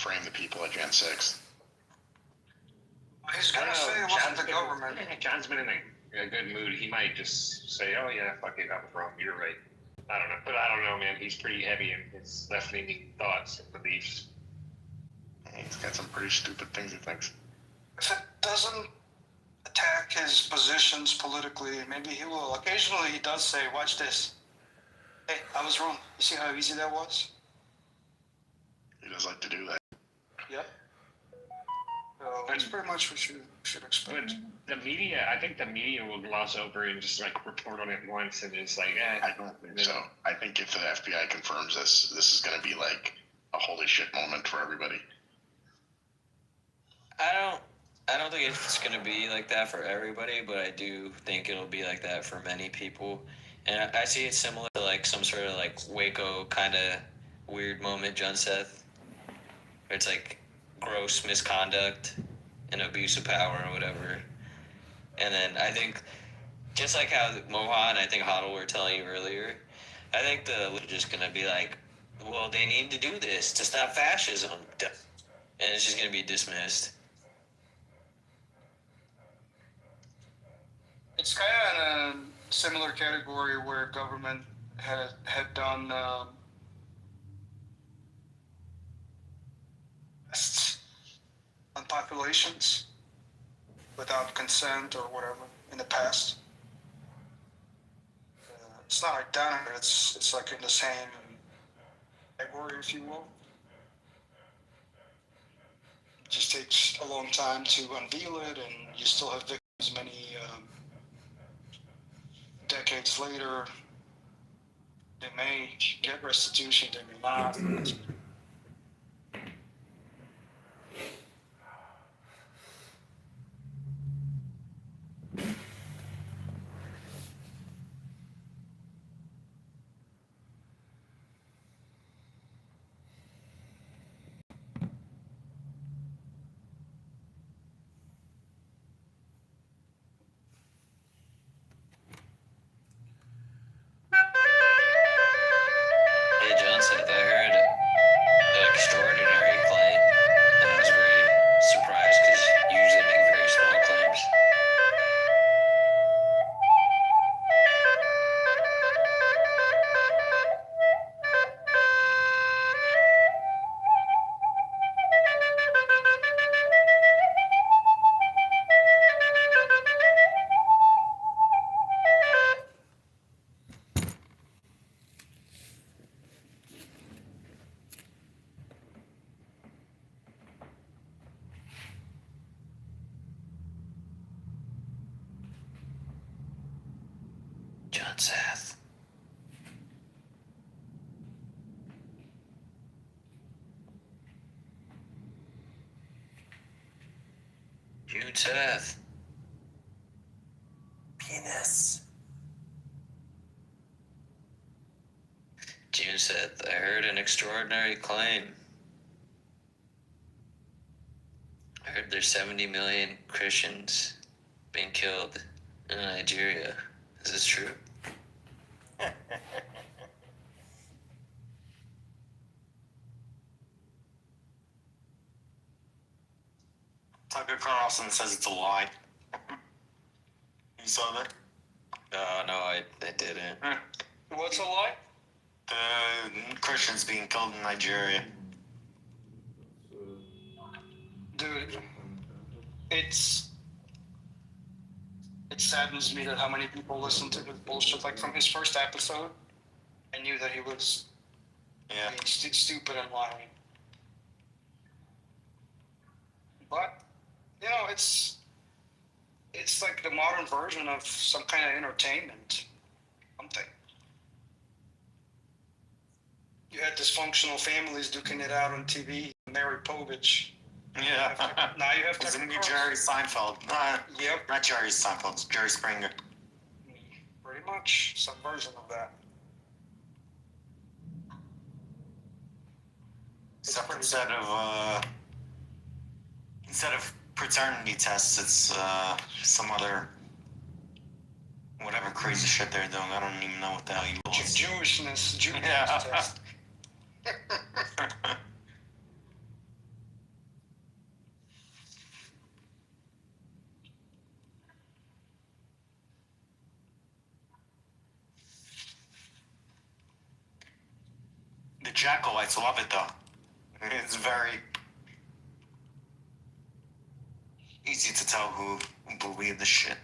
frame the people at Jan 6. He's gonna say it wasn't the government. John's been in a good mood. He might just say, "Oh yeah, fuck it, I was wrong. You're right." I don't know, but I don't know, man. He's pretty heavy in his left-leaning thoughts and beliefs. He's got some pretty stupid things he thinks. If it doesn't attack his positions politically, maybe he will. Occasionally he does say, "Watch this. Hey, I was wrong. You see how easy that was?" He does like to do that. Yep. So that's pretty much what you should expect. But the media, I think the media will gloss over and just like report on it once, and it's like, I don't think so. I think if the FBI confirms this is going to be like a holy shit moment for everybody. I don't think it's going to be like that for everybody, but I do think it'll be like that for many people. And I see it similar to like some sort of like Waco kind of weird moment, John Seth. Where it's like gross misconduct and abuse of power or whatever. And then I think, just like how Mohan, I think Huddle were telling you earlier, I think they're just going to be like, well, they need to do this to stop fascism. And it's just going to be dismissed. It's kind of in a similar category where government had done tests on populations without consent or whatever in the past. It's not like down here. It's like in the same category, if you will. It just takes a long time to unveil it, and you still have victims many decades later. They may get restitution, they may not. Hey, Johnson, I heard an extraordinary claim, and I was very surprised because you usually make very small claims. John Seth. June Seth. Penis. June Seth, I heard an extraordinary claim. I heard there's 70 million Christians being killed in Nigeria. Is this true? Tucker Carlson says it's a lie. You saw that? No, I didn't. What's a lie? The Christians being killed in Nigeria. Dude, it saddens me that how many people listen to his bullshit. Like from his first episode, I knew that he was being stupid and lying. But you know, it's like the modern version of some kind of entertainment. Something. You had dysfunctional families duking it out on TV. Mary Povich. Yeah. Now you have to. It's Jerry Seinfeld. Yep. Not Jerry Seinfeld. It's Jerry Springer. Pretty much some version of that. Except instead of paternity tests, it's some other whatever crazy shit they're doing. I don't even know what the hell you call it. Jewishness. Yeah. Test. Jackalites love it though. It's very easy to tell who believe the shit.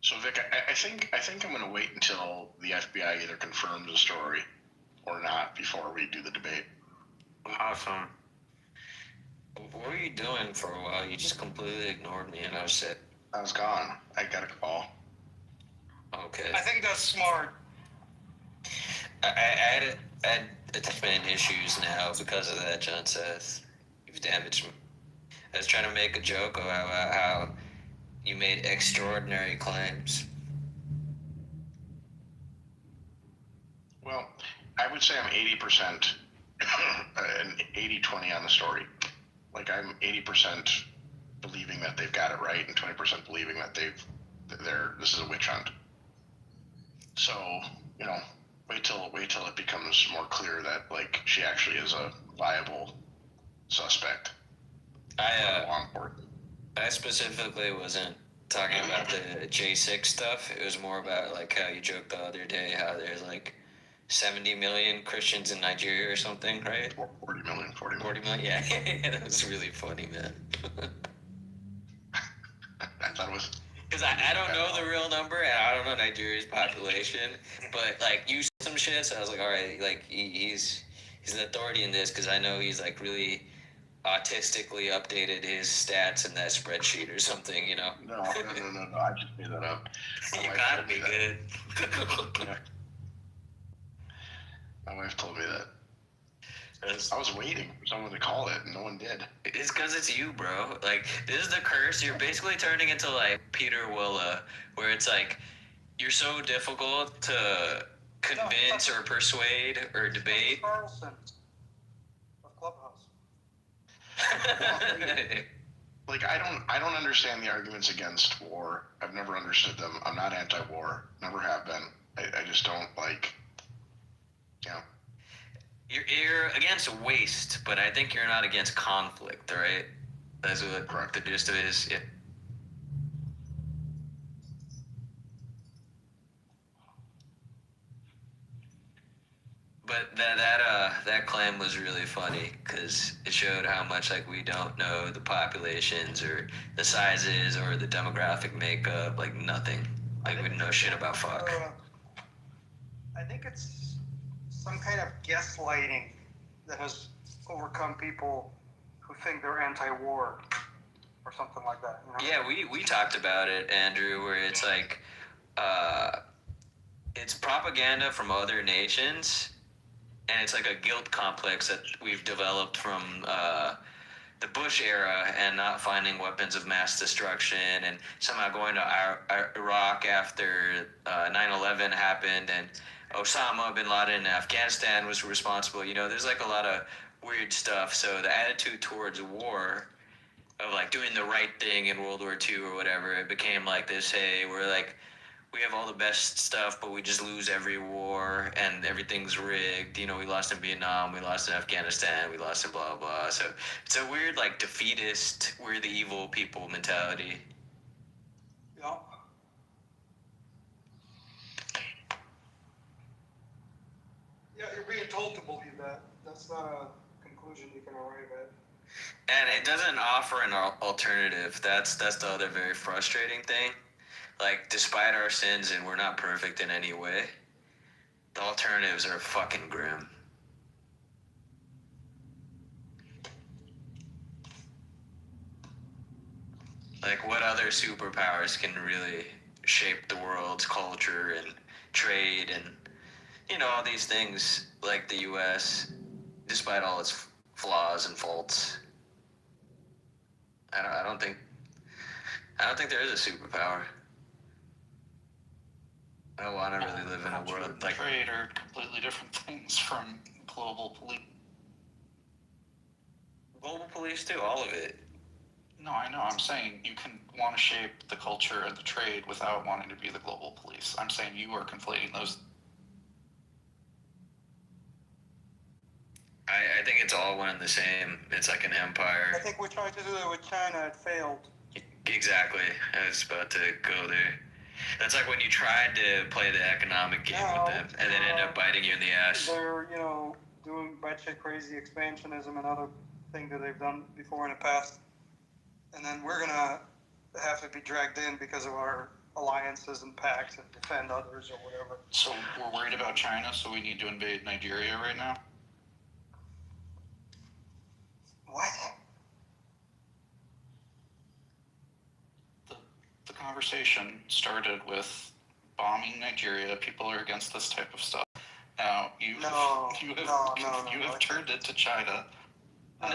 So Vic, I think I'm going to wait until the FBI either confirms the story or not before we do the debate. Awesome. What were you doing for a while? You just completely ignored me, and I was sick. I was gone. I got a call. Okay. I think that's smart. I had attachment issues now because of that, John says. You've damaged me. I was trying to make a joke about how you made extraordinary claims. Well, I would say I'm 80% and 80-20 on the story. Like I'm 80% believing that they've got it right and 20% believing that this is a witch hunt. So, wait till it becomes more clear that like she actually is a viable suspect. I specifically wasn't talking about the J6 stuff. It was more about like how you joked the other day how there's like 70 million Christians in Nigeria or something, right? 40 million. 40 million? Yeah. That was really funny, man. I thought it was... Because I don't know the real number, and I don't know Nigeria's population, but like you said some shit, so I was like, all right, like he's an authority in this because I know he's like really autistically updated his stats in that spreadsheet or something, No, I just made that up. You gotta be good. Yeah. My wife told me that. I was waiting for someone to call it, and no one did. It's because it's you, bro. Like, this is the curse. You're basically turning into, like, Peter Willa, where it's like, you're so difficult to convince or persuade or debate. Carlson of Clubhouse. Like I don't understand the arguments against war. I've never understood them. I'm not anti-war. Never have been. I just don't like. You're against waste, but I think you're not against conflict, right? That's what Correct. the gist of it is. Yeah. But that claim was really funny because it showed how much like we don't know the populations or the sizes or the demographic makeup, like nothing. Like we know shit about fuck. I think it's some kind of gaslighting that has overcome people who think they're anti-war or something like that. Yeah, we talked about it, Andrew, where it's like it's propaganda from other nations, and it's like a guilt complex that we've developed from the Bush era and not finding weapons of mass destruction, and somehow going to Iraq after 9/11 happened, and Osama bin Laden in Afghanistan was responsible. You know, there's like a lot of weird stuff. So the attitude towards war, of like doing the right thing in World War II or whatever, it became like this, hey, we're like, we have all the best stuff, but we just lose every war and everything's rigged. You know, we lost in Vietnam, we lost in Afghanistan, we lost in blah, blah. So it's a weird, like, defeatist, we're the evil people mentality. Yeah. Yeah, you're being told to believe that. That's not a conclusion you can arrive at. And it doesn't offer an alternative. That's the other very frustrating thing. Like, despite our sins and we're not perfect in any way, the alternatives are fucking grim. Like, what other superpowers can really shape the world's culture and trade and, you know, all these things, like the U.S., despite all its flaws and faults? I don't think there is a superpower. I don't want to really live in a world like trade are completely different things from global police. global police too. All of it. No, I know. I'm saying you can want to shape the culture and the trade without wanting to be the global police. I'm saying you are conflating those. I think it's all one and the same. It's like an I empire. think we tried to do that with China. It failed. Exactly. I was about to go there. That's like when you tried to play the economic game with them and then end up biting you in the ass. They're, you know, doing batshit crazy expansionism and other thing that they've done before in the past. And then we're going to have to be dragged in because of our alliances and pacts and defend others or whatever. So we're worried about China, so we need to invade Nigeria right now? What? The conversation started with bombing Nigeria. People are against this type of stuff. Now, you have turned it to China. No.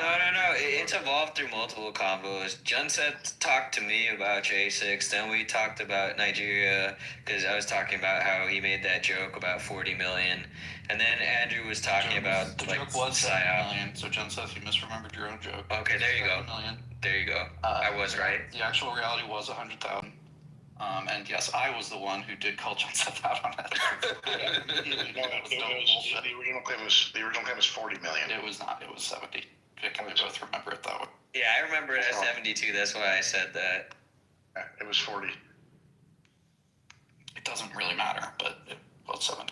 It's evolved through multiple combos. Junset talked to me about J6. Then we talked about Nigeria because I was talking about how he made that joke about 40 million. And then Andrew was talking about the like joke was 7 PSYOP. million. So Junset, you misremembered your own joke. Okay, there you go. 7 million. There you go. I was right. The actual reality was 100,000. And yes, I was the one who did call Junset out on it. The original claim was 40 million. It was not. It was 70. Can we both remember it that way? Yeah, I remember it as 72. That's why I said that. It was 40. It doesn't really matter, but it was 70.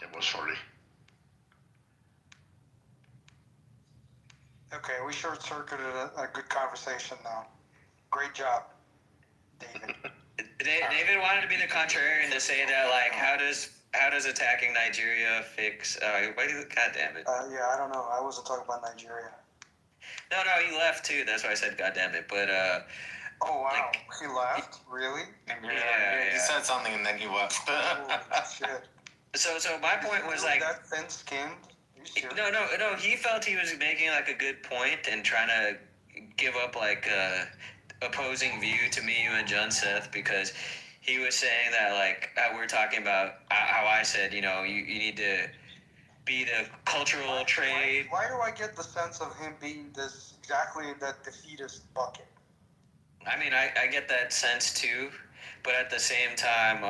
It was 40. Okay, we short-circuited a good conversation now. Great job, David. David wanted to be the contrarian to say that, like, how does attacking Nigeria fix? God damn it. Yeah, I don't know. I wasn't talking about Nigeria. No, he left too. That's why I said God damn it. But Oh, wow. like- He left? Really? Yeah. He said something and then he left. Holy shit. So my point was like, That thin-skinned? You serious? no. He felt he was making like a good point and trying to give up like opposing view to me, you, and Junseth, because he was saying that like we're talking about how I said, you know, you need to be the cultural trade. Why do I get the sense of him being this exactly in that defeatist bucket? I mean, I get that sense too, but at the same time,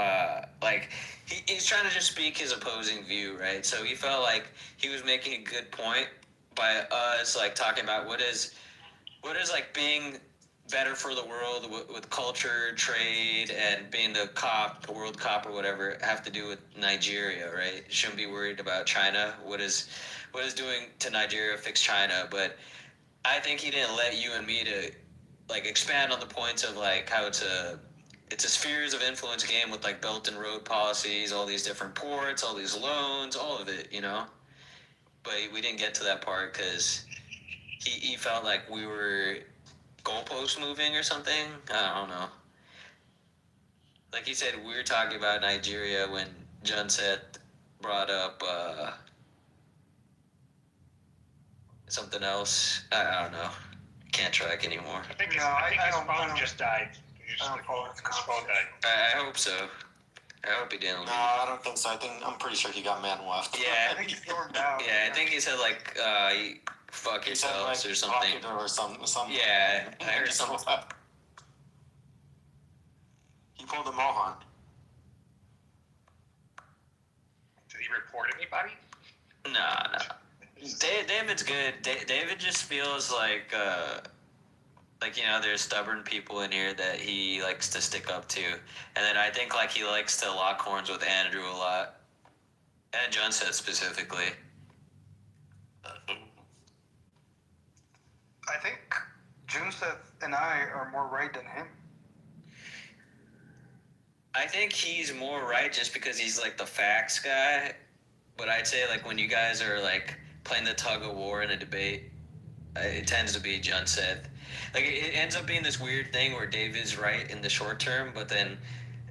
like he's trying to just speak his opposing view, right? So he felt like he was making a good point by us like talking about what is like being better for the world with culture, trade, and being the world cop or whatever have to do with Nigeria, right? Shouldn't be worried about China. What is doing to Nigeria fix China? But I think he didn't let you and me to like expand on the points of like how it's a spheres of influence game with like Belt and Road policies, all these different ports, all these loans, all of it, you know. But we didn't get to that part because he felt like we were goalpost moving or something. I don't know. Like he said, we were talking about Nigeria when Junset brought up something else. I don't know. can't track anymore. I think his, No, I his don't- I phone don't- just died. I don't follow his His phone died. I hope so. I hope he didn't. No, I don't think so. I'm pretty sure he got man left. Yeah. I think he's stormed out. Yeah, I think he said like fuck He said yourselves like or something. rocket or something. Yeah, I heard something. He pulled a Mohan. Did he report anybody? No. David's good. David just feels like there's stubborn people in here that he likes to stick up to, and then I think like he likes to lock horns with Andrew a lot, and Junset specifically. I think Junseth and I are more right than him. I think he's more right just because he's like the facts guy, but I'd say like when you guys are like playing the tug of war in a debate, it tends to be Junset. Like it ends up being this weird thing where David's right in the short term, but then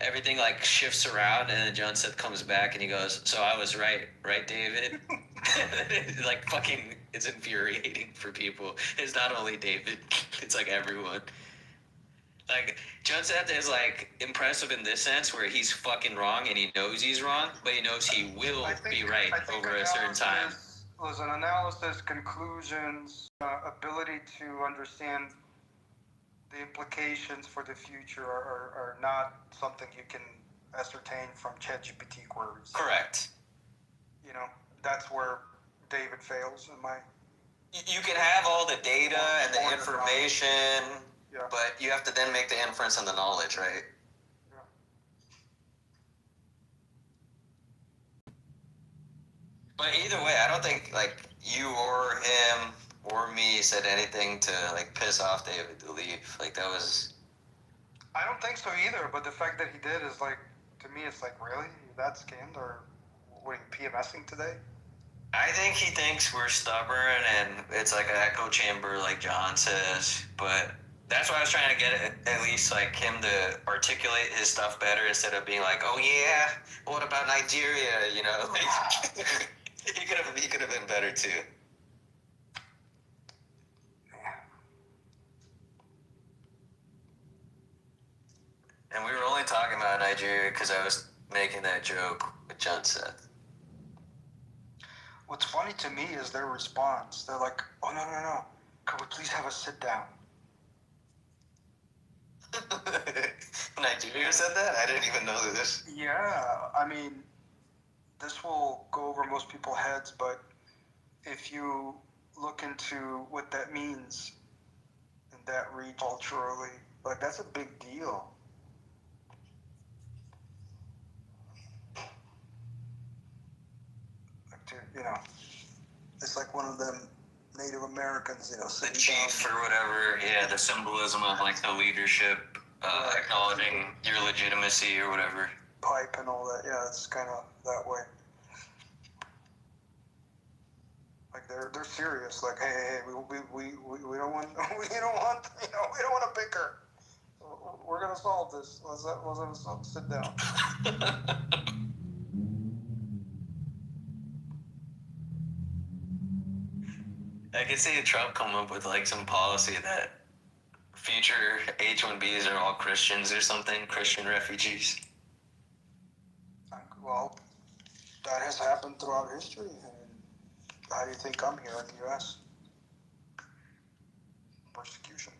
everything like shifts around, and then Junset comes back and he goes, "So I was right, David?" Like fucking, it's infuriating for people. It's not only David; it's like everyone. Like Junset is like impressive in this sense where he's fucking wrong and he knows he's wrong, but he knows he will be right over a certain time. Was an analysis, conclusions, ability to understand the implications for the future are not something you can ascertain from ChatGPT queries. Correct. You know, that's where David fails in my. You can have all the data and the information, Yeah. but you have to then make the inference and the knowledge, right? Yeah. But either way, I don't think like you or him or me said anything to like piss off David to leave. Like that was. I don't think so either, but the fact that he did is like, to me, it's like, really? You that skinned? Or were you PMSing today? I think he thinks we're stubborn and it's like an echo chamber, like John says. But that's why I was trying to get at least like him to articulate his stuff better instead of being like, "Oh yeah, what about Nigeria?" You know, he could have been better too. And we were only talking about Nigeria because I was making that joke with John Seth. What's funny to me is their response. They're like, "Oh no! Could we please have a sit down?" Nigeria said that? I didn't even know this. Yeah, I mean, this will go over most people's heads, but if you look into what that means in that region culturally, like that's a big deal. Like to, it's like one of them Native Americans, The sitting chief down. or whatever, yeah, the symbolism of like the leadership, acknowledging your legitimacy or whatever. Pipe and all that. Yeah, it's kind of that way. Like they're serious. Like, hey, we don't want we don't want to bicker. We're gonna solve this. Let's sit down. I could see Trump come up with like some policy that future H-1Bs are all Christians or something, Christian refugees. Well, that has happened throughout history. And how do you think I'm here in the U.S.? Persecution.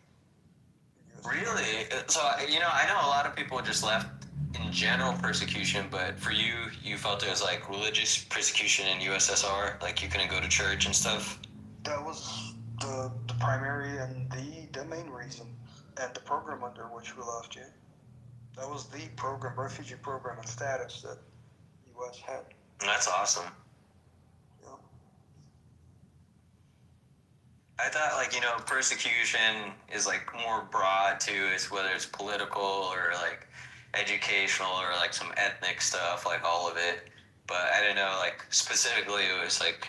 Really? So, I know a lot of people just left in general persecution, but for you, you felt it was like religious persecution in USSR, like you couldn't go to church and stuff? That was the primary and the main reason, and the program under which we left, yeah. That was the program, refugee program and status that the U.S. had. That's awesome. Yeah. I thought, like, persecution is, like, more broad, too. It's whether it's political or, like, educational or, like, some ethnic stuff, like, all of it. But I didn't know, like, specifically it was, like,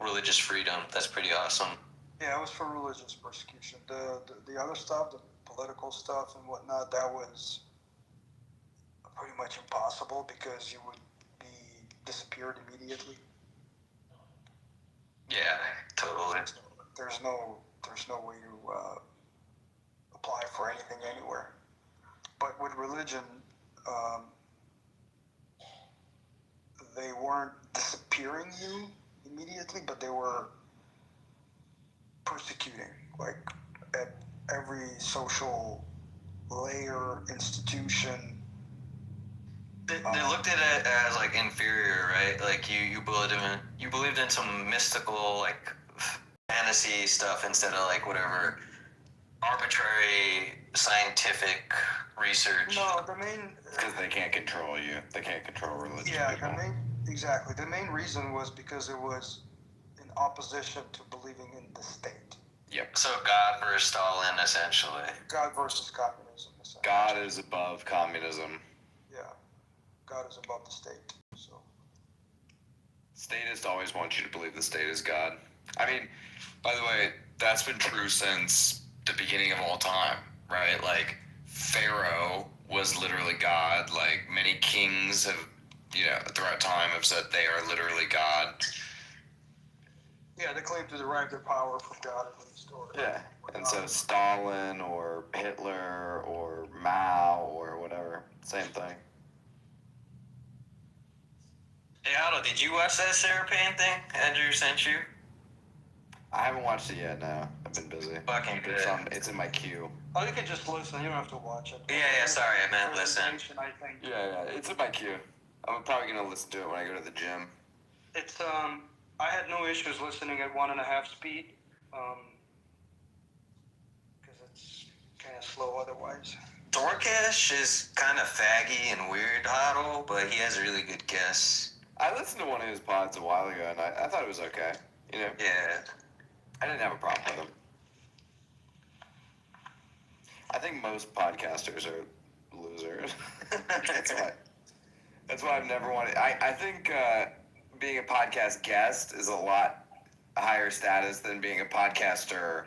religious freedom. That's pretty awesome. Yeah, it was for religious persecution. The other stuff, the political stuff and whatnot, that was pretty much impossible because you would be disappeared immediately. Yeah, totally. There's no there's no way to apply for anything anywhere. But with religion, they weren't disappearing you immediately, but they were persecuting, like at every social layer, institution. They looked at it as like inferior, right? Like you believed in some mystical like fantasy stuff instead of like whatever arbitrary scientific research. No, the main Because they can't control you. They can't control religious yeah, people. exactly. The main reason was because it was in opposition to believing in the state. Yep. So God versus Stalin, essentially. God versus communism. Essentially. God is above communism. Yeah, God is above the state. So. Statists always want you to believe the state is God. I mean, by the way, that's been true since the beginning of all time, right? Like, Pharaoh was literally God. Like, many kings have, throughout time have said they are literally God. Yeah, they claim to derive their power from God in the story. Yeah, and so Stalin or Hitler or Mao or whatever, same thing. Hey, Otto, did you watch that Sarah Payne thing Andrew sent you? I haven't watched it yet, no. I've been busy. Fucking good. It's in my queue. Oh, you can just listen. You don't have to watch it. Yeah, sorry, I meant listen. I think. Yeah, it's in my queue. I'm probably going to listen to it when I go to the gym. It's I had no issues listening at 1.5 speed, because it's kind of slow otherwise. Dorcash is kind of faggy and weird, Otto, but he has really good guests. I listened to one of his pods a while ago, and I thought it was okay. Yeah. I didn't have a problem with him. I think most podcasters are losers. That's why I've never wanted. I think being a podcast guest is a lot higher status than being a podcaster.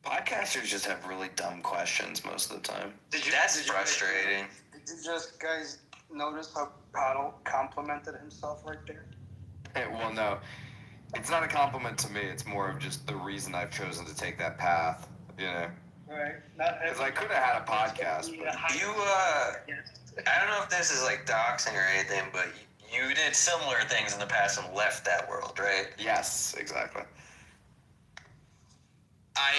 Podcasters just have really dumb questions most of the time. That's frustrating. Did you just guys notice how Otto complimented himself right there? Well, no. It's not a compliment to me. It's more of just the reason I've chosen to take that path, Right. Because I could have had a podcast. But I don't know if this is like doxing or anything, but you did similar things in the past and left that world, right? Yes, exactly. I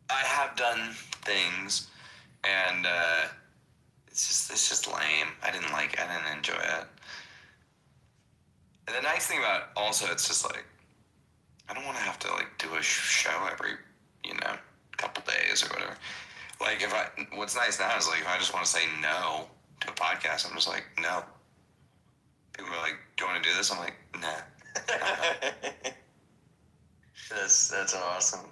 have done things, and it's just lame. I didn't enjoy it. And the nice thing about also, it's just like, I don't want to have to do a show every, couple days or whatever. Like what's nice now is if I just want to say no to a podcast, I'm just like, no. People are like, do you want to do this? I'm like, nah. That's awesome.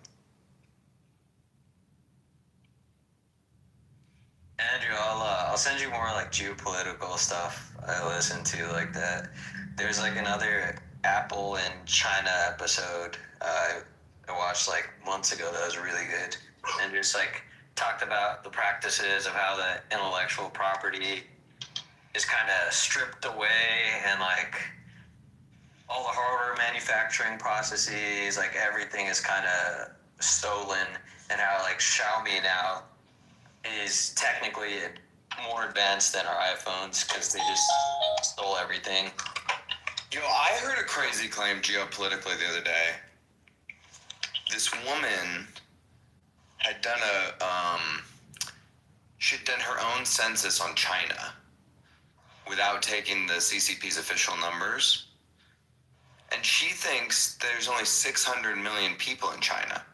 Andrew, I'll send you more geopolitical stuff I listen to like that. There's another Apple and China episode I watched months ago that was really good, and just talked about the practices of how the intellectual property is kind of stripped away, and all the hardware manufacturing processes, everything is kind of stolen, and how Xiaomi now is technically more advanced than our iPhones because they just stole everything. I heard a crazy claim geopolitically the other day. This woman had done she'd done her own census on China without taking the CCP's official numbers. And she thinks there's only 600 million people in China.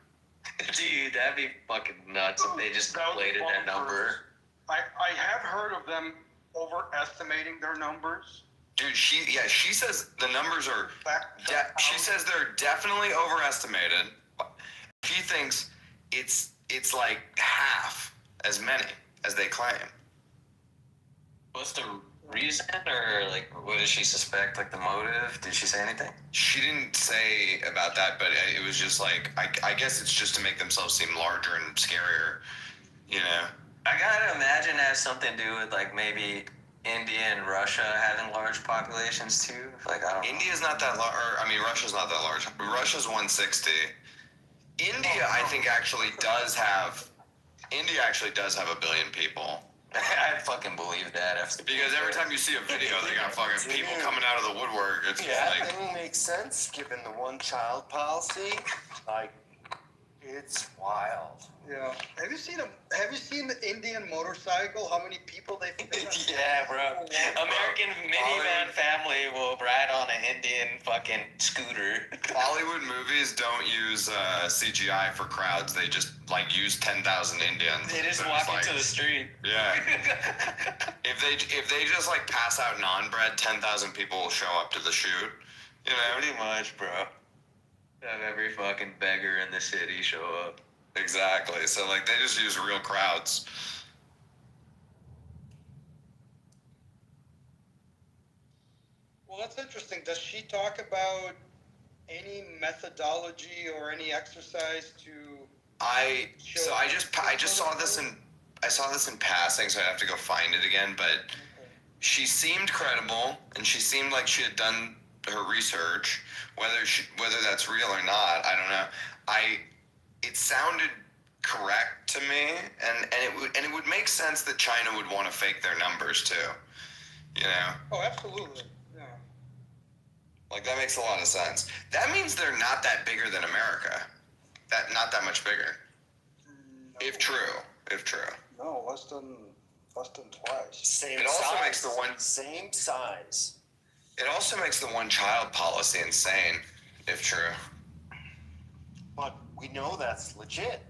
Dude, that'd be fucking nuts if they just inflated that number. I have heard of them overestimating their numbers. Dude, she says the numbers are. She says they're definitely overestimated. She thinks it's half as many as they claim. What's the reason, or what does she suspect? The motive? Did she say anything? She didn't say about that, but it was just I guess it's just to make themselves seem larger and scarier, I gotta imagine it has something to do with maybe India and Russia having large populations too? Like, I don't know. India's not that large. I mean, Russia's not that large. Russia's 160. India, I think, actually does have a billion people. I fucking believe that. Because every time you see a video, they got fucking people coming out of the woodwork. It's That thing makes sense given the one-child policy. Like, it's wild. Yeah. Have you seen the Indian motorcycle? How many people they Yeah, bro. American minivan family will ride on an Indian fucking scooter. Hollywood movies don't use CGI for crowds. They just like use 10,000 Indians. They just So walk it's like, into the street. Yeah. if they just like pass out naan bread, 10,000 people will show up to the shoot. You know. Pretty much, bro. Have every fucking beggar in the city show up. Exactly. So like they just use real crowds. Well, that's interesting. Does she talk about any methodology or any exercise to? I just saw this in passing, so I have to go find it again. But she seemed credible, and she seemed like she had done her research. Whether that's real or not, I don't know. It sounded correct to me, and it would make sense that China would want to fake their numbers too. You know? Oh, absolutely. Yeah. Like that makes a lot of sense. That means they're not that bigger than America. Not that much bigger. No. If true. No, less than twice. Same It also size. makes the one- Same size. It also makes the one-child policy insane, if true. But we know that's legit.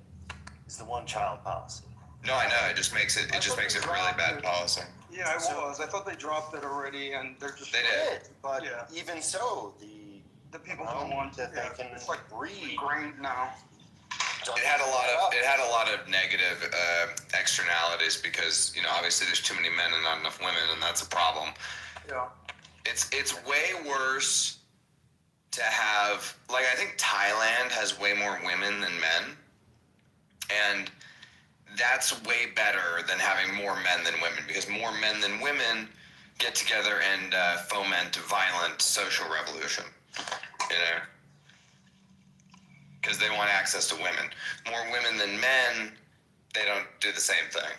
Is the one-child policy. No, I know. It just makes it really bad policy. Yeah, it was. I thought they dropped it already, and they're just. They did. But Yeah. even so, The people don't want that yeah, they can it's like breed. ingrained now. It had a lot of negative externalities because obviously there's too many men and not enough women, and that's a problem. Yeah. It's way worse to have I think Thailand has way more women than men, and that's way better than having more men than women because more men than women get together and foment violent social revolution. Because they want access to women. More women than men, they don't do the same thing.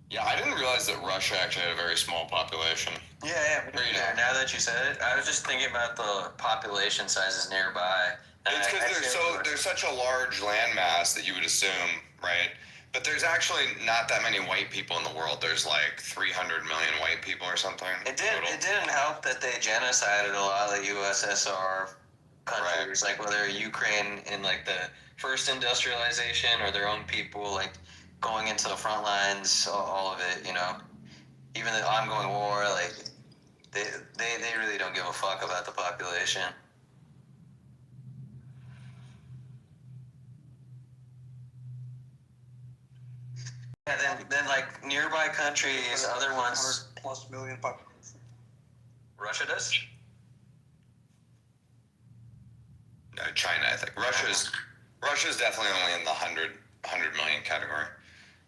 Yeah, I didn't realize that Russia actually had a very small population. Yeah. Now that you said it, I was just thinking about the population sizes nearby. It's because there's such a large landmass that you would assume, right? But there's actually not that many white people in the world. There's like 300 million white people or something. It didn't help that they genocided a lot of the USSR countries, like whether Ukraine in like the first industrialization or their own people like going into the front lines, all of it, even the ongoing war, like they really don't give a fuck about the population. Yeah, then like nearby countries, other ones. 100+ million population. Russia does? No, China, I think. Russia's definitely only in the 100 million category.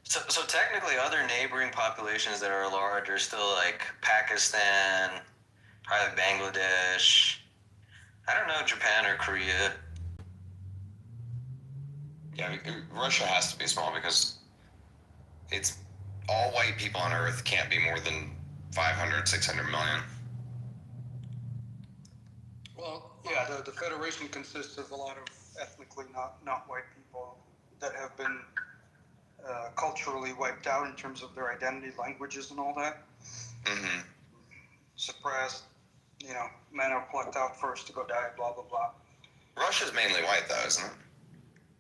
So technically, other neighboring populations that are large are still like Pakistan, probably Bangladesh. I don't know, Japan or Korea. Yeah, Russia has to be small because it's all white people on Earth can't be more than 500, 600 million. Well, yeah, the Federation consists of a lot of ethnically not white people that have been culturally wiped out in terms of their identity, languages, and all that. Mm-hmm. Suppressed, men are plucked out first to go die, blah, blah, blah. Russia's mainly white, though, isn't it?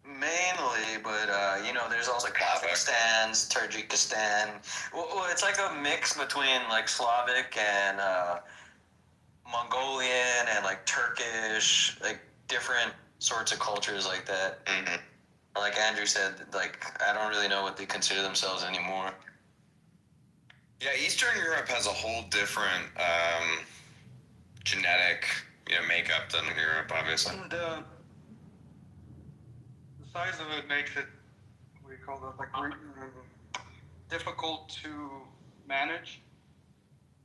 Mainly, but there's also Kazakhstan, Tajikistan. Well, it's like a mix between like Slavic and Mongolian and like Turkish, like different sorts of cultures like that. Mm-hmm. Like Andrew said, like I don't really know what they consider themselves anymore. Yeah, Eastern Europe has a whole different genetic makeup than Europe, obviously. And the size of it makes it, what do you call that, like difficult to manage.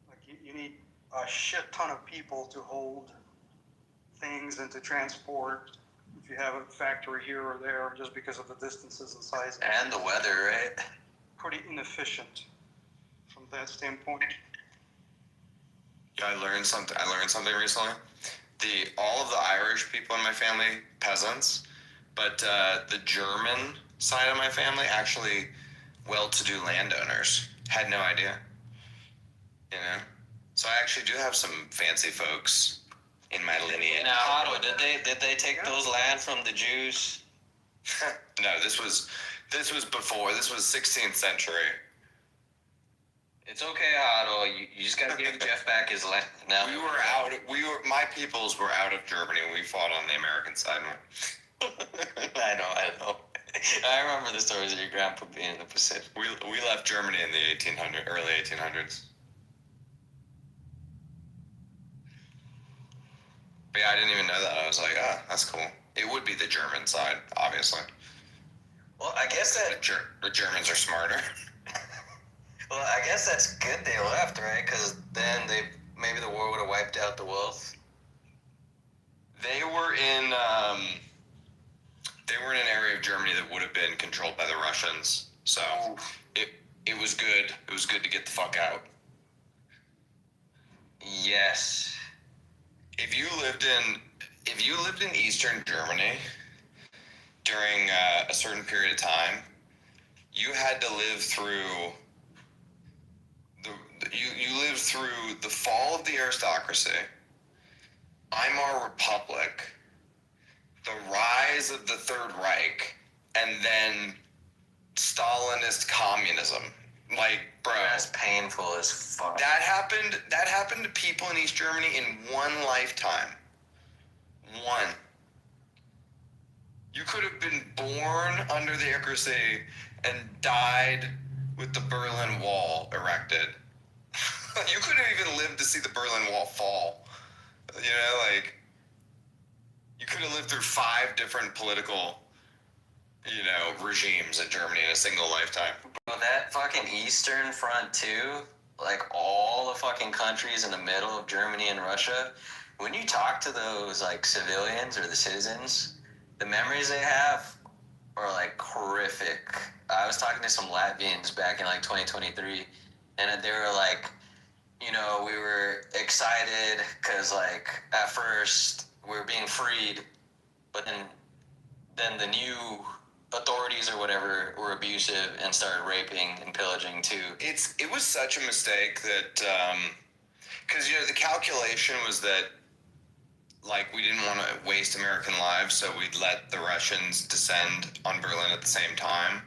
Like you need a shit ton of people to hold things and to transport if you have a factory here or there, just because of the distances and sizes. And the weather, right? Pretty inefficient from that standpoint. Yeah, I learned something recently. All of the Irish people in my family, peasants, but the German side of my family, actually well-to-do landowners. Had no idea. You know? So I actually do have some fancy folks in my lineage. Now, Otto, did they take those land from the Jews? No, this was before. This was 16th century. It's okay, Otto. You just gotta give Jeff back his land. Now My peoples were out of Germany. We fought on the American side. I know. I remember the stories of your grandpa being in the Pacific. We left Germany in the early 1800s. But yeah, I didn't even know that. I was like, that's cool. It would be the German side, obviously. Well, I guess that the Germans are smarter. Well, I guess that's good they left, right? Because then maybe the war would have wiped out the wealth. They were in an area of Germany that would have been controlled by the Russians. So it was good. It was good to get the fuck out. Yes. If you lived in Eastern Germany during a certain period of time, you had to live through you lived through the fall of the aristocracy, Weimar Republic, the rise of the Third Reich, and then Stalinist communism. Like, bro, That's painful as fuck. that happened to people in East Germany in one lifetime. One. You could have been born under the aristocracy and died with the Berlin Wall erected. You couldn't even live to see the Berlin Wall fall. You know, like, you could have lived through 5 different political, regimes in Germany in a single lifetime. Well, that fucking Eastern Front too, like all the fucking countries in the middle of Germany and Russia, when you talk to those like civilians or the citizens, the memories they have are like horrific. I was talking to some Latvians back in like 2023, and they were like, we were excited because like at first we were being freed, but then the new authorities or whatever were abusive and started raping and pillaging too. It was such a mistake that because the calculation was that like we didn't want to waste American lives, so we'd let the Russians descend on Berlin at the same time.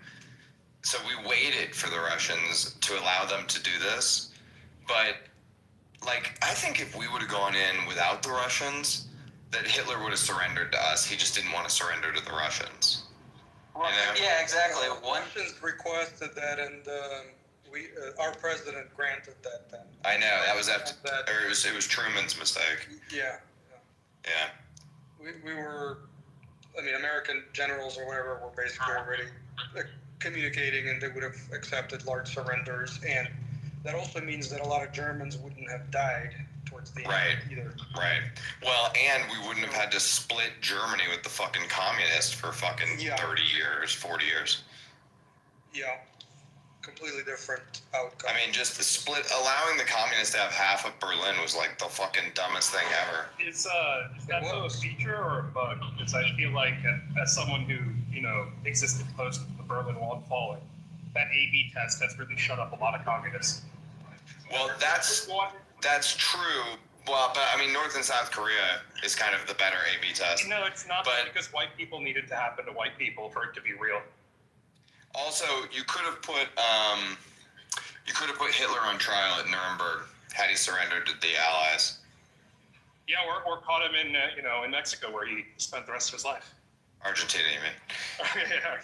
So we waited for the Russians to allow them to do this. But like I think if we would have gone in without the Russians, that Hitler would have surrendered to us. He just didn't want to surrender to the Russians. Yeah, exactly. Russians requested that, and our president granted that then. I know that was after, or it was Truman's mistake. Yeah. We were, American generals or whatever were basically already communicating, and they would have accepted large surrenders, and that also means that a lot of Germans wouldn't have died towards the end either. Right. Well, and we wouldn't have had to split Germany with the fucking communists for fucking 30 years, 40 years. Yeah. Completely different outcome. Just the split, allowing the communists to have half of Berlin was like the fucking dumbest thing ever. Is that a feature or a bug? Because I feel like, as someone who, existed post the Berlin Wall falling, that A/B test has really shut up a lot of communists. Well, that's true. Well, but North and South Korea is kind of the better A/B test. No, it's not, because white people needed to happen to white people for it to be real. Also, you could have put Hitler on trial at Nuremberg had he surrendered to the Allies. Yeah, or caught him in in Mexico where he spent the rest of his life. Argentina, you mean? Yeah.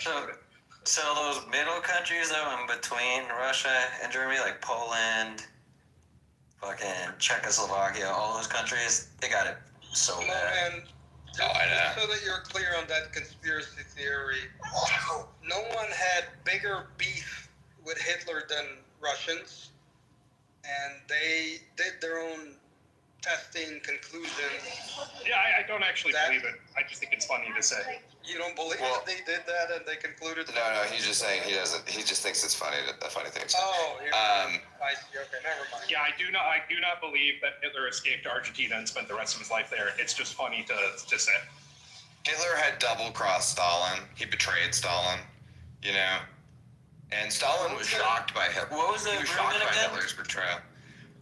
So those middle countries though, in between Russia and Germany, like Poland, fucking Czechoslovakia, all those countries, they got it so No, bad. and just, I know. just so that you're clear on that conspiracy theory, no one had bigger beef with Hitler than Russians, and they did their own testing conclusions. Yeah, I don't actually believe it. I just think it's funny to say. You don't believe Well- that they did that and they concluded? No, he's just saying he doesn't. He just thinks it's funny. A funny thing. Oh, Um, I see. Okay, never mind. Yeah, I do not believe that Hitler escaped to Argentina and spent the rest of his life there. It's just funny to say. Hitler had double-crossed Stalin. He betrayed Stalin. You know, and Stalin was shocked by Hitler. What was the He was shocked agreement by again? Hitler's betrayal.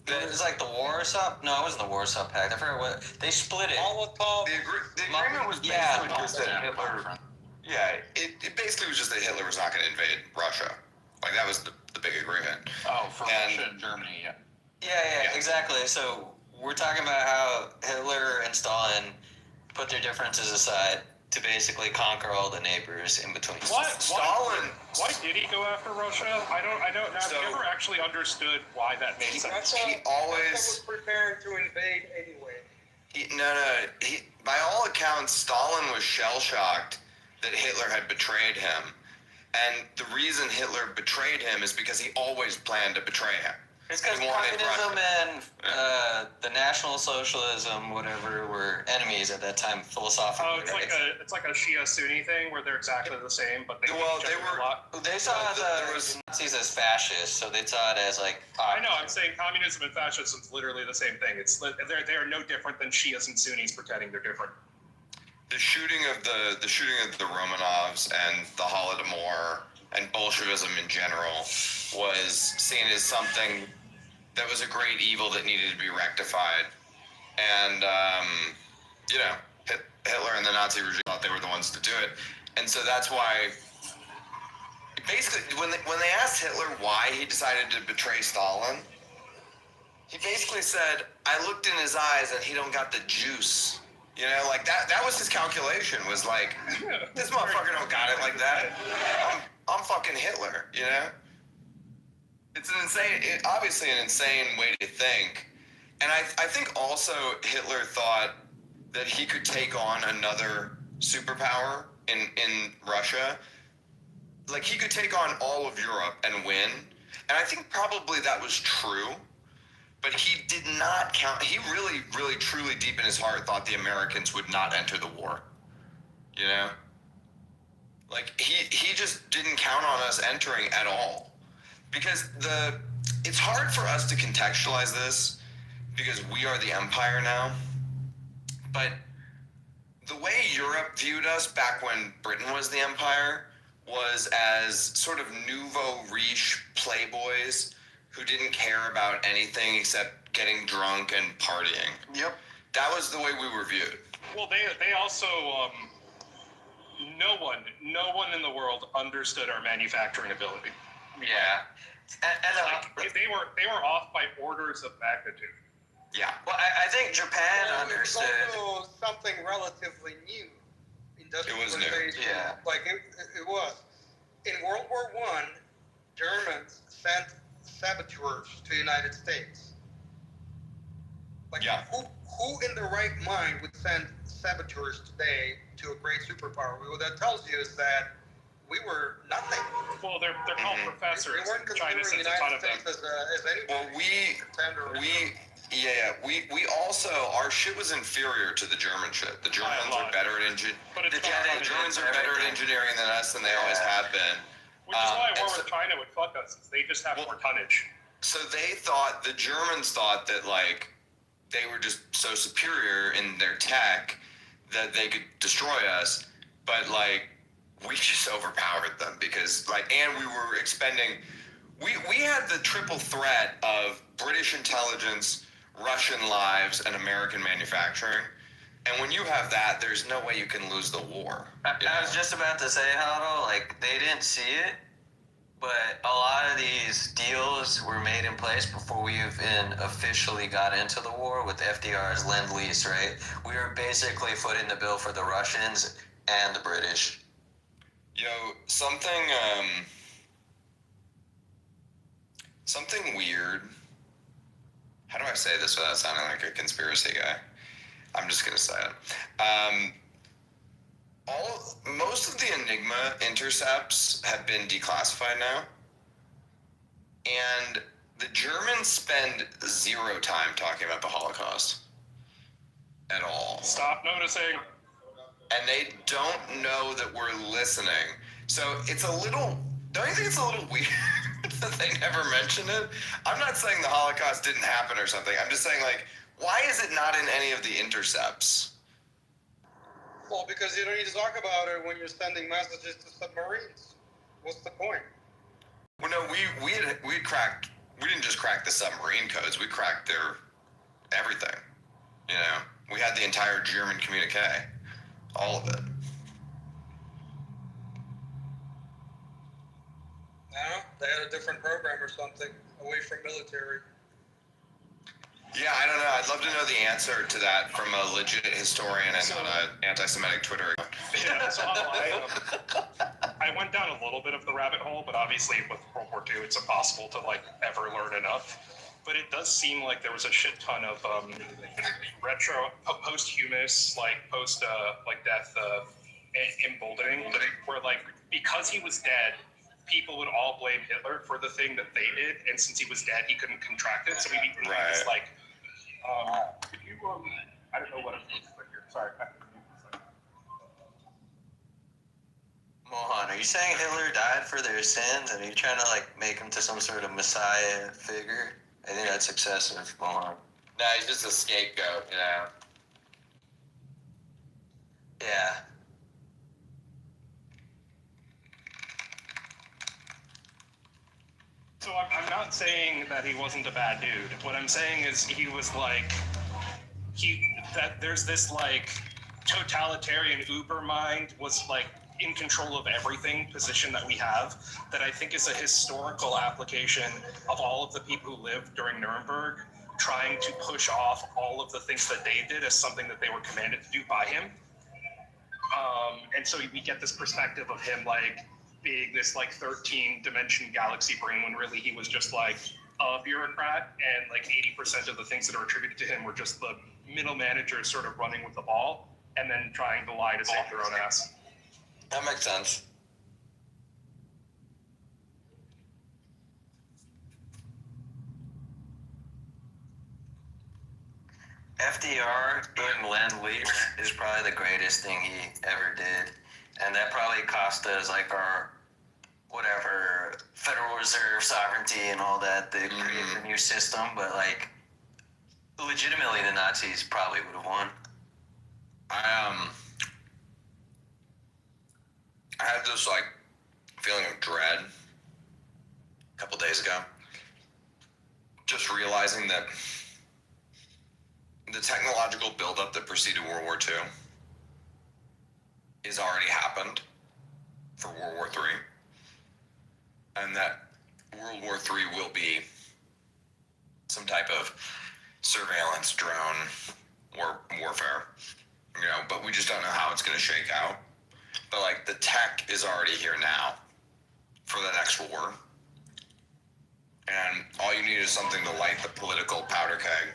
It was like the Warsaw. No, it wasn't the Warsaw Pact. I forgot what they split it. Molotov. The agreement was Yeah. basically just that Hitler. Yeah, it basically was just that Hitler was not going to invade Russia. Like that was the big agreement. Oh, for And- Russia and Germany, yeah. Yeah, Yeah. exactly. So we're talking about how Hitler and Stalin put their differences aside to basically conquer all the neighbors in between. Stalin. Why did he go after Russia? I don't. I've So- never actually understood why that made sense. Russia, He always- Russia was preparing to invade anyway. By all accounts, Stalin was shell-shocked that Hitler had betrayed him. And the reason Hitler betrayed him is because he always planned to betray him. It's because He wanted communism Russia. and the National Socialism, whatever, were enemies at that time philosophically. Oh, it's like a Shia Sunni thing where they're exactly the same, but they Well, hate each they other were- a lot. They saw there was- the Nazis as fascists, so they saw it as like. I know. I'm saying communism and fascism is literally the same thing. They are no different than Shias and Sunnis pretending they're different. The shooting of the Romanovs and the Holodomor and Bolshevism in general was seen as something that was a great evil that needed to be rectified. And Hitler and the Nazi regime thought they were the ones to do it, and so that's why. Basically, when they asked Hitler why he decided to betray Stalin, he basically said, "I looked in his eyes and he don't got the juice." You know, like that was his calculation, was like, this motherfucker don't got it like that. I'm fucking Hitler, you know? It's obviously an insane way to think. And I think also Hitler thought that he could take on another superpower in Russia. Like he could take on all of Europe and win. And I think probably that was true. But he did not count. He really, really, truly, deep in his heart, thought the Americans would not enter the war. You know, like he just didn't count on us entering at all, because it's hard for us to contextualize this because we are the empire now. But the way Europe viewed us back when Britain was the empire was as sort of nouveau riche playboys who didn't care about anything except getting drunk and partying. Yep. That was the way we were viewed. Well, they also no one in the world understood our manufacturing ability. Yeah. Like, they were off by orders of magnitude. Yeah. Well, I think Japan Well, it was understood. also something relatively new. Industrialization. Yeah. Like it was. In World War I, Germans sent saboteurs to the United States. Like Yeah. who in their right mind would send saboteurs today to a great superpower? What that tells you is that we were nothing. Well, they're called Mhm. professors. We weren't China considering the sends a ton United of them. States as anything. Well, we also, our shit was inferior to the German shit. The Germans lot. are better at But it's the not Germans are better at engineering than us, than they always have been. Which is why a and war so- with China would fuck us. Is they just have Well- more tonnage. So the Germans thought that like they were just so superior in their tech that they could destroy us, but like we just overpowered them because and we were expending. We had the triple threat of British intelligence, Russian lives, and American manufacturing. And when you have that, there's no way you can lose the war. I was just about to say, Hado, like, they didn't see it, but a lot of these deals were made in place before we even officially got into the war with FDR's Lend-Lease, right? We were basically footing the bill for the Russians and the British. Something weird. How do I say this without sounding like a conspiracy guy? I'm just gonna say it. Most of the Enigma intercepts have been declassified now, and the Germans spend zero time talking about the Holocaust at all. Stop noticing. And they don't know that we're listening. So it's a little, don't you think it's a little weird that they never mention it? I'm not saying the Holocaust didn't happen or something. I'm just saying, like, why is it not in any of the intercepts? Well, because you don't need to talk about it when you're sending messages to submarines. What's the point? Well, no, we didn't just crack the submarine codes. We cracked their everything. You know, we had the entire German communique, all of it. No, they had a different program or something away from military. Yeah, I don't know. I'd love to know the answer to that from a legit historian and not an anti-Semitic Twitter account. Yeah, so I went down a little bit of the rabbit hole, but obviously with World War II, it's impossible to like ever learn enough. But it does seem like there was a shit ton of retro, posthumous, post death emboldening, where like because he was dead, people would all blame Hitler for the thing that they did, and since he was dead, he couldn't contract it. So we need this like. Could you, I don't know what I'm supposed to put here. Sorry. Mohan, are you saying Hitler died for their sins, and are you trying to like make him to some sort of messiah figure? I think that's excessive, Mohan. No, he's just a scapegoat, you know. Yeah. So I'm not saying that he wasn't a bad dude. What I'm saying is he was like, that there's this like totalitarian uber mind was like in control of everything position that we have that I think is a historical application of all of the people who lived during Nuremberg trying to push off all of the things that they did as something that they were commanded to do by him. And so we get this perspective of him like being this like 13-dimension galaxy brain when really he was just like a bureaucrat, and like 80% of the things that are attributed to him were just the middle managers sort of running with the ball and then trying to lie to save their own ass. That makes sense. FDR doing Lend-Lease is probably the greatest thing he ever did. And that probably cost us like our, whatever, Federal Reserve sovereignty and all that. They created a new system, but like, legitimately the Nazis probably would have won. I had this like feeling of dread a couple days ago. Just realizing that the technological buildup that preceded World War II is already happened for World War III, and that World War III will be some type of surveillance drone warfare, you know, but we just don't know how it's going to shake out. But like the tech is already here now for the next war, and all you need is something to light the political powder keg.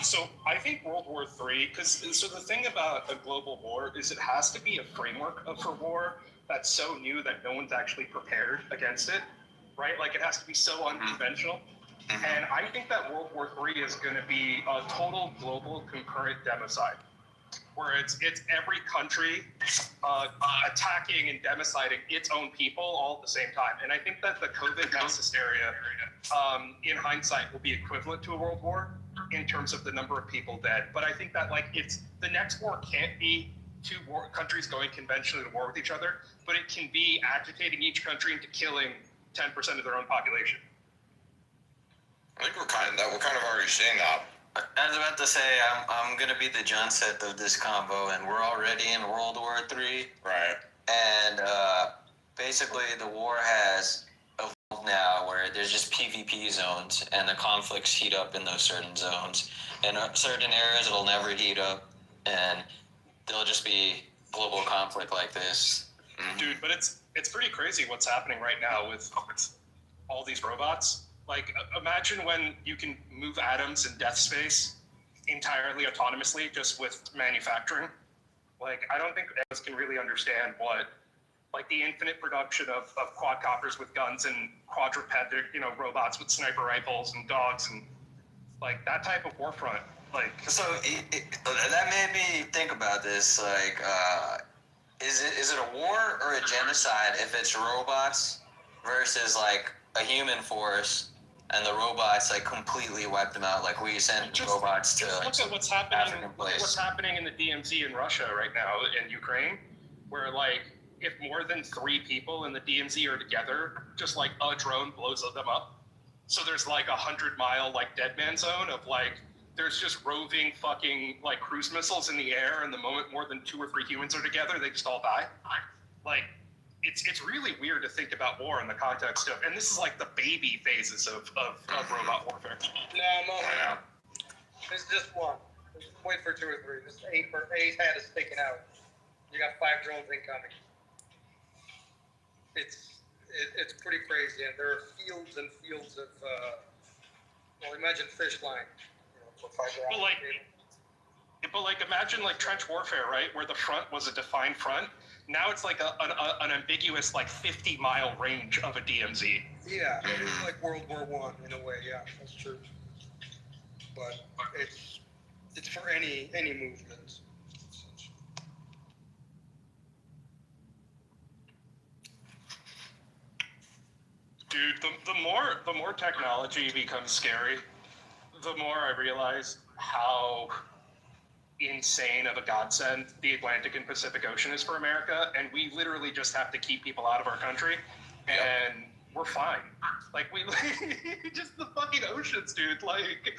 So I think World War III, so the thing about a global war is it has to be a framework for war that's so new that no one's actually prepared against it, right? Like it has to be so unconventional. And I think that World War III is going to be a total global concurrent democide, where it's every country attacking and demociding its own people all at the same time. And I think that the COVID mass hysteria, in hindsight, will be equivalent to a world war in terms of the number of people dead. But I think that like the next war can't be two countries going conventionally to war with each other, but it can be agitating each country into killing 10% of their own population. I think we're kind of already seeing that. I was about to say, I'm going to be the John set of this convo, and we're already in World War III. Right. And basically the war has evolved now where there's just PvP zones, and the conflicts heat up in those certain zones. In certain areas, it'll never heat up, and there'll just be global conflict like this. Dude, but it's pretty crazy what's happening right now with all these robots. Like, imagine when you can move atoms in death space entirely autonomously just with manufacturing. Like, I don't think us can really understand what, like, the infinite production of quadcopters with guns and quadrupedic, robots with sniper rifles and dogs and, like, that type of war front. Like, So that made me think about this. Like, is it a war or a genocide if it's robots versus like a human force and the robots like completely wiped them out? Like we sent robots to like, look at what's happening. What's happening in the DMZ in Russia right now in Ukraine, where like if more than 3 people in the DMZ are together, just like a drone blows them up. So there's like 100-mile like dead man zone of like there's just roving fucking like cruise missiles in the air, and the moment more than 2 or 3 humans are together, they just all die. Like it's really weird to think about war in the context of, and this is like the baby phases of robot warfare. No, there's just one. Wait for 2 or 3. This 8 head is sticking out. You got 5 drones incoming. It's pretty crazy, and there are fields and fields of imagine fish line. For fiber But like imagine like trench warfare, right? Where the front was a defined front. Now it's like an ambiguous like 50-mile range of a DMZ. Yeah, it is like World War I in a way. Yeah, that's true. But it's for any movement. Dude, the more technology becomes scary, the more I realize how insane of a godsend the Atlantic and Pacific Ocean is for America, and we literally just have to keep people out of our country, and we're fine. Like we just the fucking oceans, dude. Like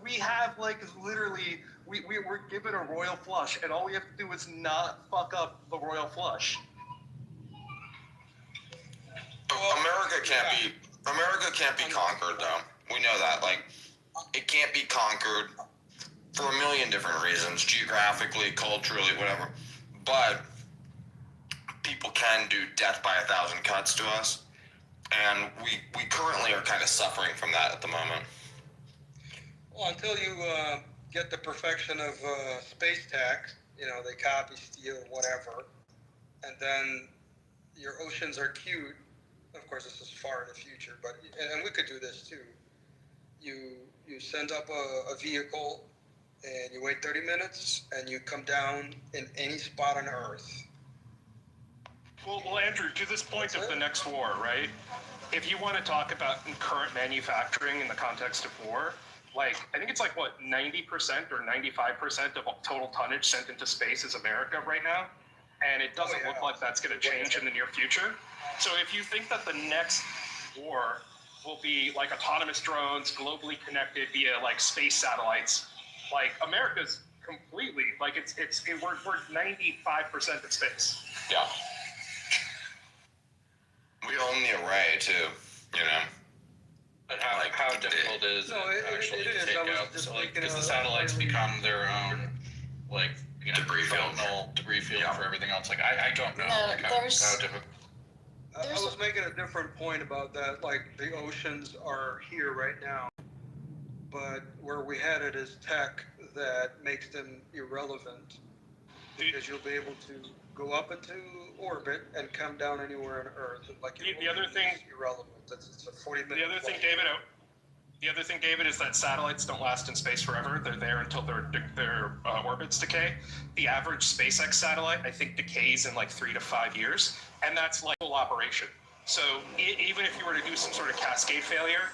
we have like literally we're given a royal flush, and all we have to do is not fuck up the royal flush. America can't be conquered, though. We know that. Like, it can't be conquered for a million different reasons, geographically, culturally, whatever. But people can do death by 1,000 cuts to us, and we currently are kind of suffering from that at the moment. Well, until you get the perfection of space tax, they copy, steal, whatever, and then your oceans are cute. Of course, this is far in the future, but and we could do this too. You send up a vehicle, and you wait 30 minutes, and you come down in any spot on Earth. Well, Andrew, to this point of the next war, right? If you want to talk about current manufacturing in the context of war, like I think it's like what 90% or 95% of total tonnage sent into space is America right now, and it doesn't look like that's going to change in the near future. So if you think that the next war will be like autonomous drones, globally connected via like space satellites, like America's completely like we're 95% of space. Yeah. We own the array too, But how difficult is it actually to take out? So like, because the satellites become their own, like, debris field for everything else. Like, I don't know. No, like how difficult. I was making a different point about that. Like the oceans are here right now, but where we had it is tech that makes them irrelevant, because you'll be able to go up into orbit and come down anywhere on Earth. Like the other thing is irrelevant. It's a 40-minute. The other thing, David, is that satellites don't last in space forever. They're there until their orbits decay. The average SpaceX satellite, I think, decays in like 3 to 5 years, and that's like full operation. So even if you were to do some sort of cascade failure,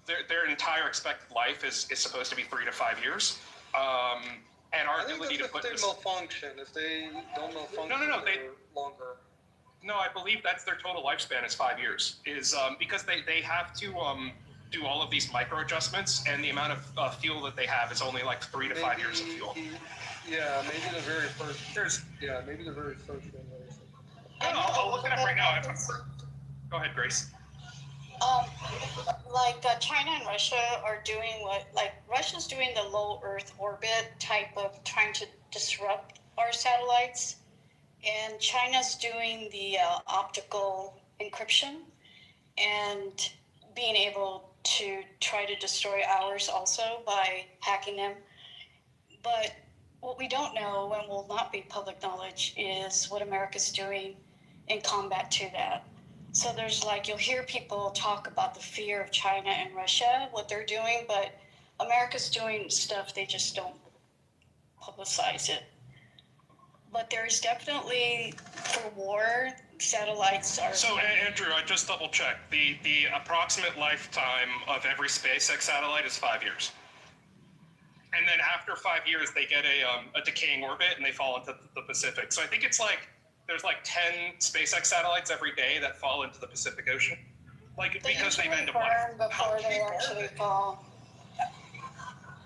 their entire expected life is supposed to be 3 to 5 years. And our ability to put this... malfunction. If they don't malfunction, they're longer. No, I believe that's their total lifespan is 5 years. Is because they have to do all of these micro adjustments, and the amount of fuel that they have is only like 3 to 5 years of fuel. Yeah, maybe the very first. Maybe the very first generation. I'll look it up right now. Go ahead, Grace. Like China and Russia are doing Russia's doing the low Earth orbit type of trying to disrupt our satellites, and China's doing the optical encryption and being able to try to destroy ours also by hacking them. But what we don't know and will not be public knowledge is what America's doing in combat to that. So there's like, you'll hear people talk about the fear of China and Russia, what they're doing, but America's doing stuff, they just don't publicize it. But there's definitely, for war, satellites are... So, Andrew, I just double checked. The approximate lifetime of every SpaceX satellite is 5 years. And then after 5 years, they get a decaying orbit and they fall into the Pacific. So I think it's like, there's like 10 SpaceX satellites every day that fall into the Pacific Ocean. Like, because they've end of life. Before they actually fall.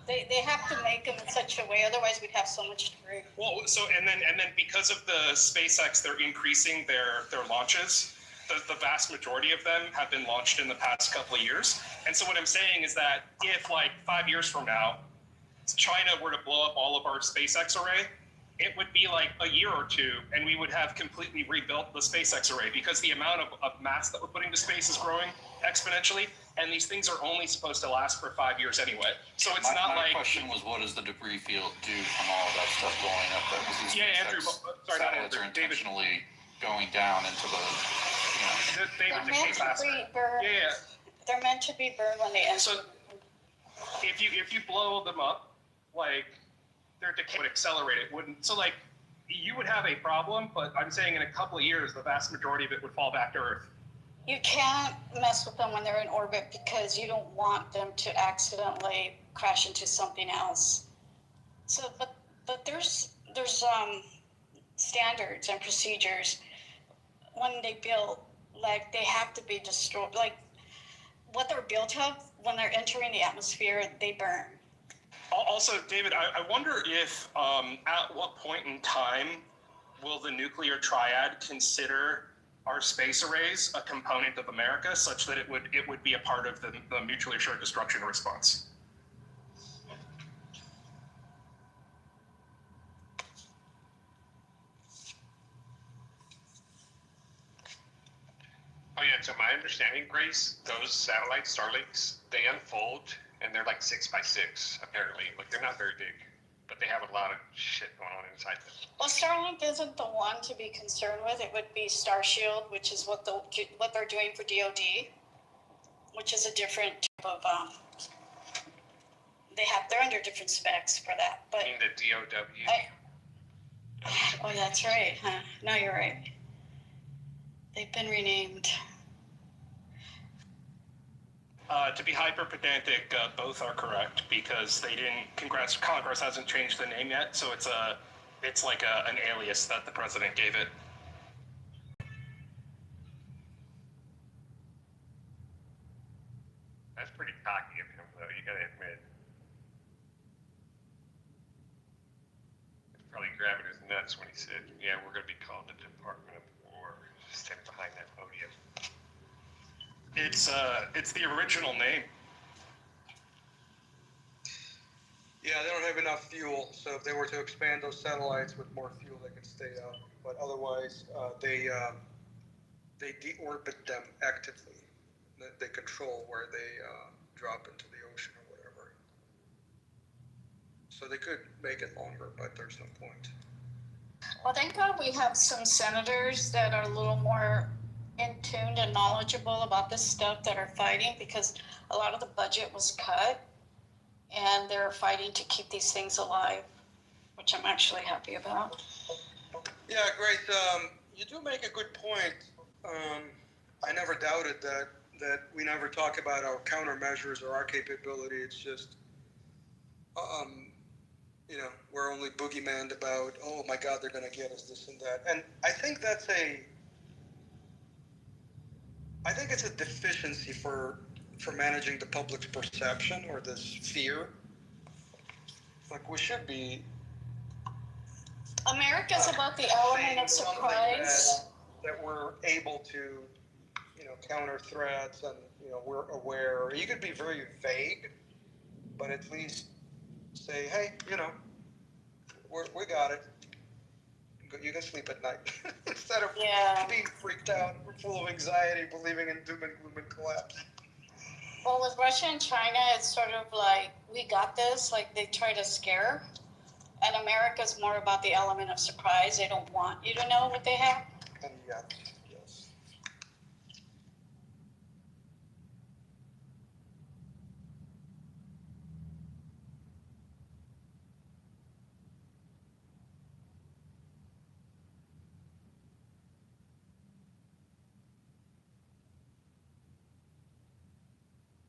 They have to make them in such a way, otherwise we'd have so much debris. Well, so and then because of the SpaceX, they're increasing their launches. The vast majority of them have been launched in the past couple of years. And so what I'm saying is that if like 5 years from now, China were to blow up all of our SpaceX array, it would be like a year or two, and we would have completely rebuilt the SpaceX array because the amount of mass that we're putting to space is growing exponentially, and these things are only supposed to last for 5 years anyway. So it's my question was, what does the debris field do from all of that stuff going up there? Because these Andrew, sorry, not satellites Andrew, are intentionally going down into the, They're meant to be burned. They're meant to be burned when they enter. So if you blow them up, like, their decay would accelerate it, wouldn't? So like, you would have a problem, but I'm saying in a couple of years, the vast majority of it would fall back to Earth. You can't mess with them when they're in orbit because you don't want them to accidentally crash into something else. So, but there's standards and procedures when they build, like they have to be destroyed. Like what they're built of, when they're entering the atmosphere, they burn. Also, David, I wonder if at what point in time will the nuclear triad consider our space arrays a component of America, such that it would be a part of the mutually assured destruction response? Oh yeah, so my understanding, Grace, those satellites, Starlinks, they unfold and they're like 6 by 6 apparently. Like they're not very big, but they have a lot of shit going on inside them. Well, Starlink isn't the one to be concerned with. It would be Starshield, which is what they're doing for DoD, which is a different type of they're under different specs for that. But in the DOW. Oh, that's right, huh? No, you're right. They've been renamed. To be hyper pedantic, both are correct because they didn't. Congress hasn't changed the name yet, so it's like an alias that the president gave it. That's pretty cocky of him, though. You gotta admit. He's probably grabbing his nuts when he said, "Yeah, we're gonna be called the Department of War." Standing behind that podium. It's the original name. Yeah, they don't have enough fuel, so if they were to expand those satellites with more fuel, they could stay up. But otherwise, they deorbit them actively. They control where they drop into the ocean or whatever. So they could make it longer, but there's no point. Well, thank God we have some senators that are a little more in tune and knowledgeable about this stuff that are fighting, because a lot of the budget was cut and they're fighting to keep these things alive, which I'm actually happy about. Yeah, great. You do make a good point. I never doubted that we never talk about our countermeasures or our capability. It's just, we're only boogeymaned about, oh my God, they're going to get us this and that. And I think it's a deficiency for managing the public's perception or this fear. Like we should be. America's about the element of surprise. That we're able to, counter threats and, we're aware. You could be very vague, but at least say, hey, we got it. You can sleep at night instead of being freaked out, full of anxiety, believing in doom and gloom and collapse. Well, with Russia and China, it's sort of like, we got this, like they try to scare. And America's more about the element of surprise. They don't want you to know what they have. And yes, yes.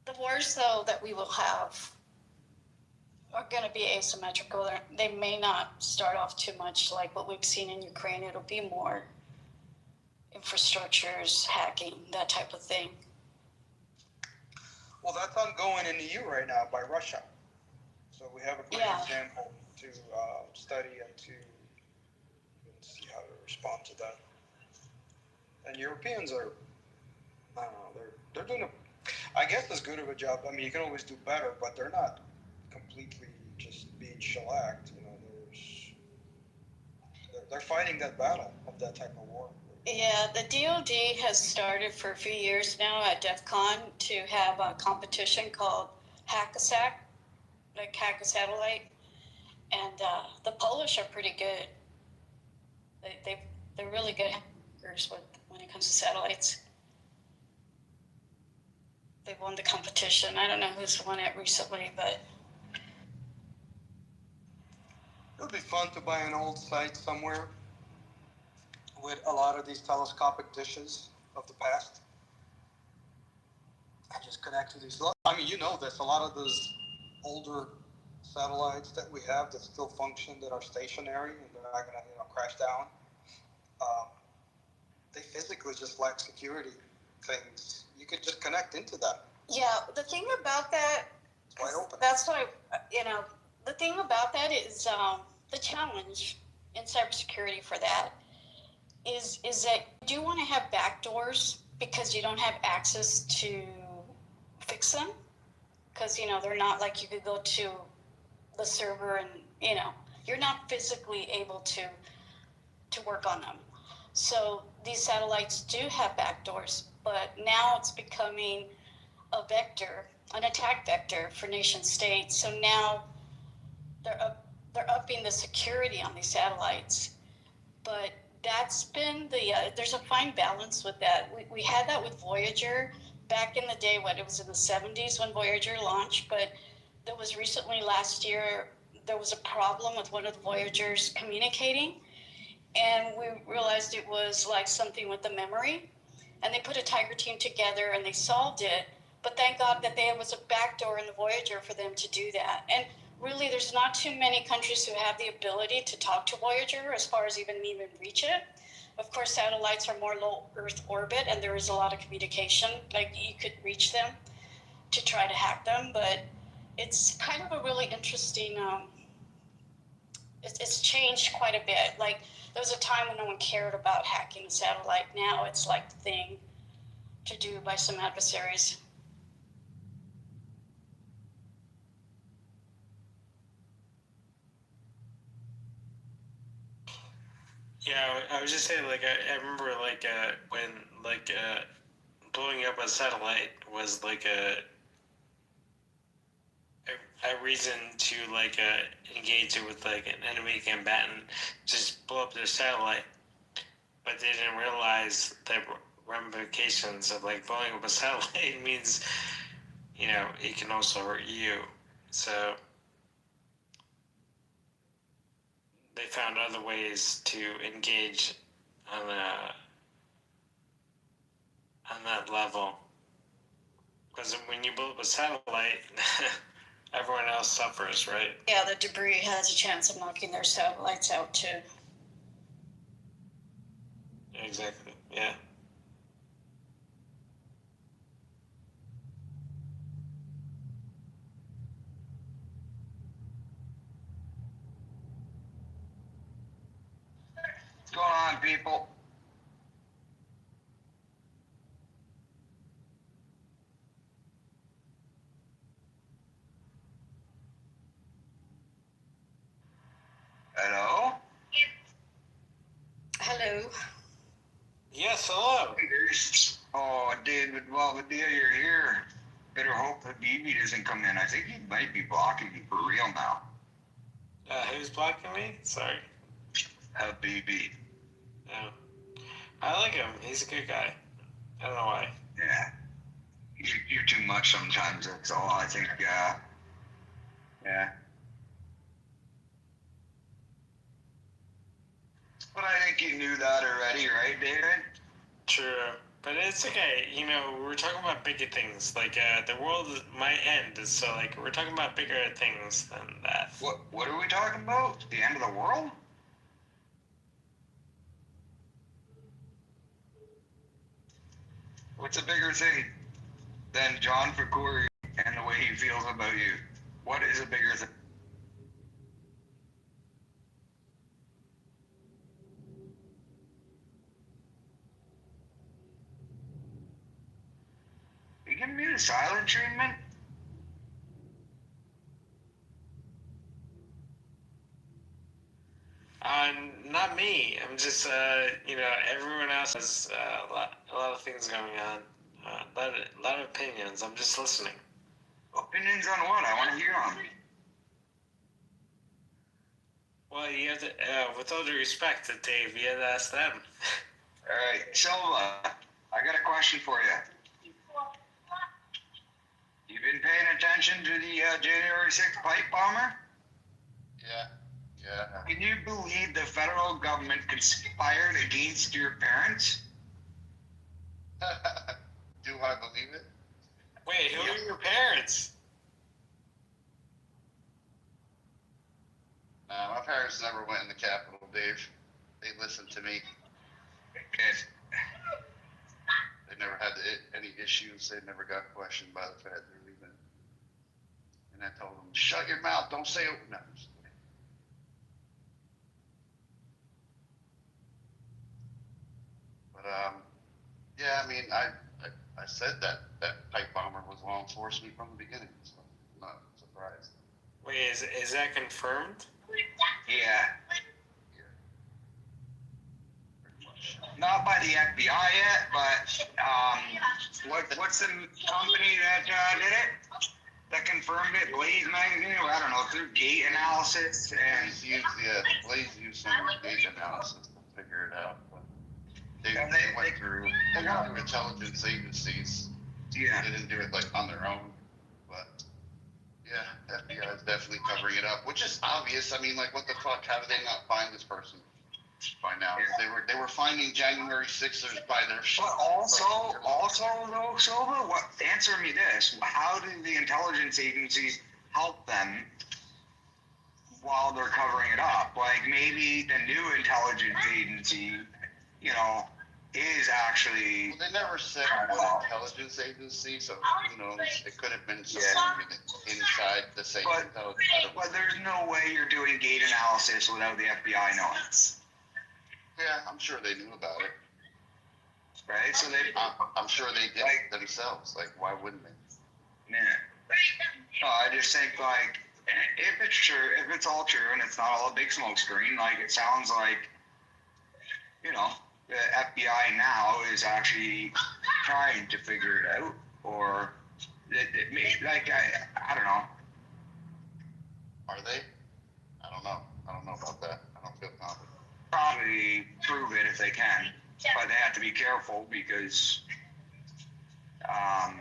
The wars, though, that we will have are going to be asymmetrical. They may not start off too much like what we've seen in Ukraine. It'll be more infrastructures, hacking, that type of thing. Well, that's ongoing in the EU right now by Russia. So we have a great example to study and to see how to respond to that. And Europeans are, I don't know, they're doing I guess as good of a job. I mean, you can always do better, but they're not completely just being shellacked. You know, they're fighting that battle of that type of war. Yeah, the DoD has started for a few years now at DEF CON to have a competition called Hack-a-Sack, like hack a satellite. And the Polish are pretty good. They're really good hackers when it comes to satellites. They won the competition. I don't know who's won it recently, but it would be fun to buy an old site somewhere with a lot of these telescopic dishes of the past and just connect to these. I mean, you know this. A lot of those older satellites that we have that still function, that are stationary and they're not going to crash down, they physically just lack security things. You could just connect into that. Yeah, the thing about that, it's wide open. That's what the thing about that is the challenge in cybersecurity for that is that you do want to have backdoors because you don't have access to fix them, because they're not like you could go to the server and you're not physically able to work on them. So these satellites do have backdoors, but now it's becoming a vector, an attack vector for nation states. So now they're upping the security on these satellites, but that's been there's a fine balance with that. We had that with Voyager back in the day, it was in the 70s when Voyager launched, but there was recently last year, there was a problem with one of the Voyagers communicating, and we realized it was like something with the memory, and they put a Tiger team together and they solved it, but thank God that there was a backdoor in the Voyager for them to do that. And really, there's not too many countries who have the ability to talk to Voyager as far as even reach it. Of course, satellites are more low Earth orbit, and there is a lot of communication. Like, you could reach them to try to hack them, but it's kind of a really interesting, it's changed quite a bit. Like, there was a time when no one cared about hacking a satellite. Now it's like the thing to do by some adversaries. Yeah, I was just saying, like, I remember, like, when, like, blowing up a satellite was, like, a reason to, like, engage it with, like, an enemy combatant, just blow up their satellite. But they didn't realize the ramifications of, like, blowing up a satellite means, it can also hurt you. So they found other ways to engage on that level. Because when you blow up a satellite, everyone else suffers, right? Yeah, the debris has a chance of knocking their satellites out too. Exactly, yeah. What's going on, people? Hello? Hello. Yes, hello. Oh, David, well, good deal you're here. Better hope that BB doesn't come in. I think he might be blocking you for real now. Who's blocking me? Sorry. BB. Oh. I like him. He's a good guy. I don't know why. Yeah. You're too much sometimes, that's all. I think, yeah. But I think you knew that already, right, David? True. But it's okay. You know, we're talking about bigger things. Like, the world might end, so, like, we're talking about bigger things than that. What are we talking about? The end of the world? What's a bigger thing than John Fakuri and the way he feels about you? What is a bigger thing? Are you giving me the silent treatment? Not me. I'm just, you know, everyone else has a lot of things going on. A lot of opinions. I'm just listening. Opinions on what? I want to hear them. Well, you have to, with all due respect to Dave, you have to ask them. All right, Silva, I got a question for you. You been paying attention to the January 6th pipe bomber? Yeah. Can you believe the federal government conspired against your parents? Do I believe it? Wait, who are your parents? My parents never went in the Capitol, Dave. They listened to me. Good. They never had any issues. They never got questioned by the feds or anything. And I told them, shut your mouth, don't say it. No. But, yeah, I mean, I said that pipe bomber was law enforcement from the beginning, so I'm not surprised. Wait, is that confirmed? Yeah. Pretty much. Not by the FBI yet, but what's the company that did it? That confirmed it? Blaze Magazine? I don't know, through gate analysis and... Blaze used some gate analysis to figure it out. But they went through intelligence agencies. Yeah. They didn't do it like on their own, but yeah, FBI is definitely covering it up, which is obvious. I mean, like, what the fuck? How did they not find this person by now? Yeah. They were finding January 6ers by their shit. But also though, Silva, answer me this. How do the intelligence agencies help them while they're covering it up? Like, maybe the new intelligence agency, you know, is actually... Well, they never said what intelligence agency, so who knows? It could have been something inside the same intelligence. But there's no way you're doing gate analysis without the FBI knowing. Yeah, I'm sure they knew about it. Right? So I'm sure they did it themselves. Like, why wouldn't they? Yeah. No, I just think, like, if it's true, if it's all true and it's not all a big smoke screen, like, it sounds like, you know, the FBI now is actually trying to figure it out, or like, I don't know. Are they? I don't know. I don't know about that. I don't feel confident. Probably prove it if they can, but they have to be careful because I'm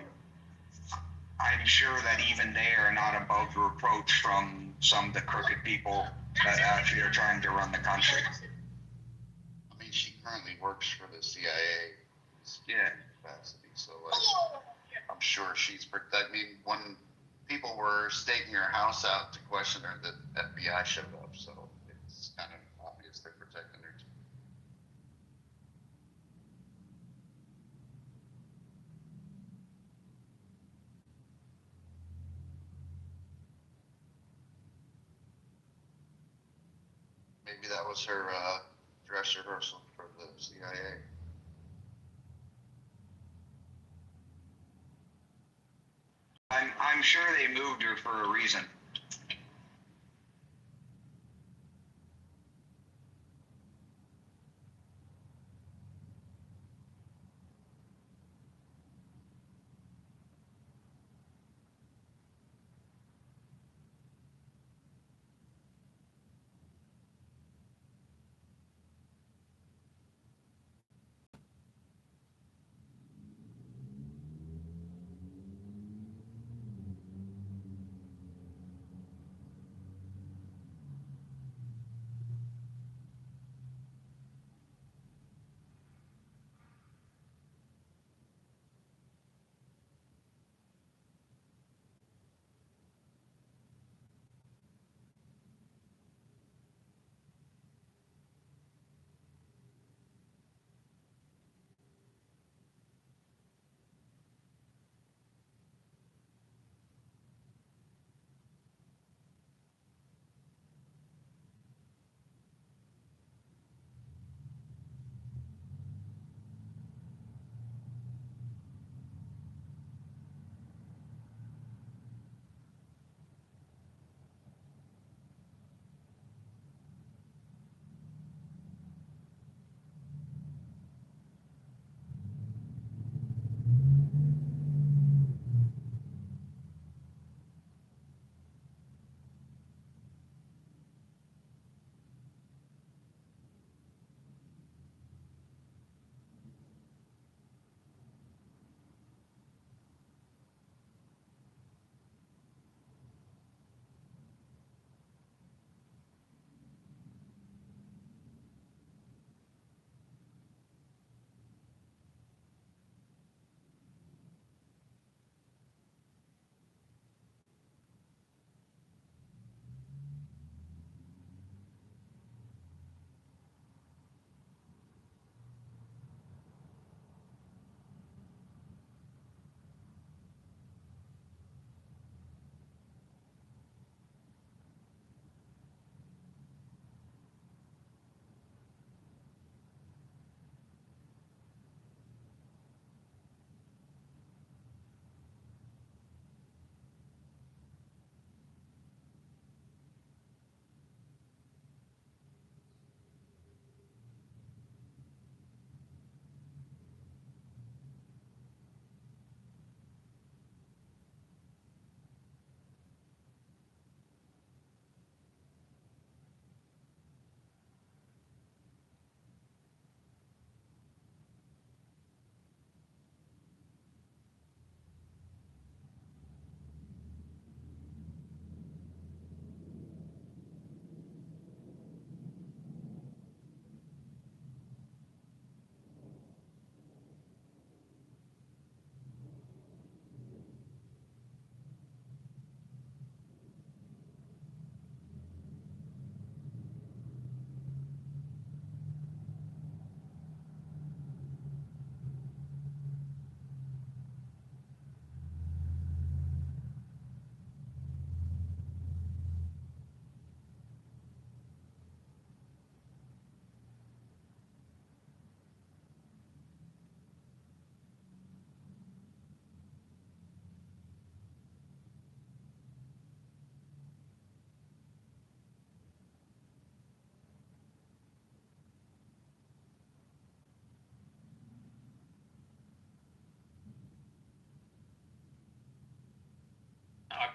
sure that even they are not above reproach from some of the crooked people that actually are trying to run the country. I mean, she currently works for the CIA. Yeah. Capacity, so like, I'm sure she's. I mean, when people were staking her house out to question her, the FBI showed up. So it's kind of obvious they're protecting her. Maybe that was her dress rehearsal for the CIA. I'm sure they moved her for a reason.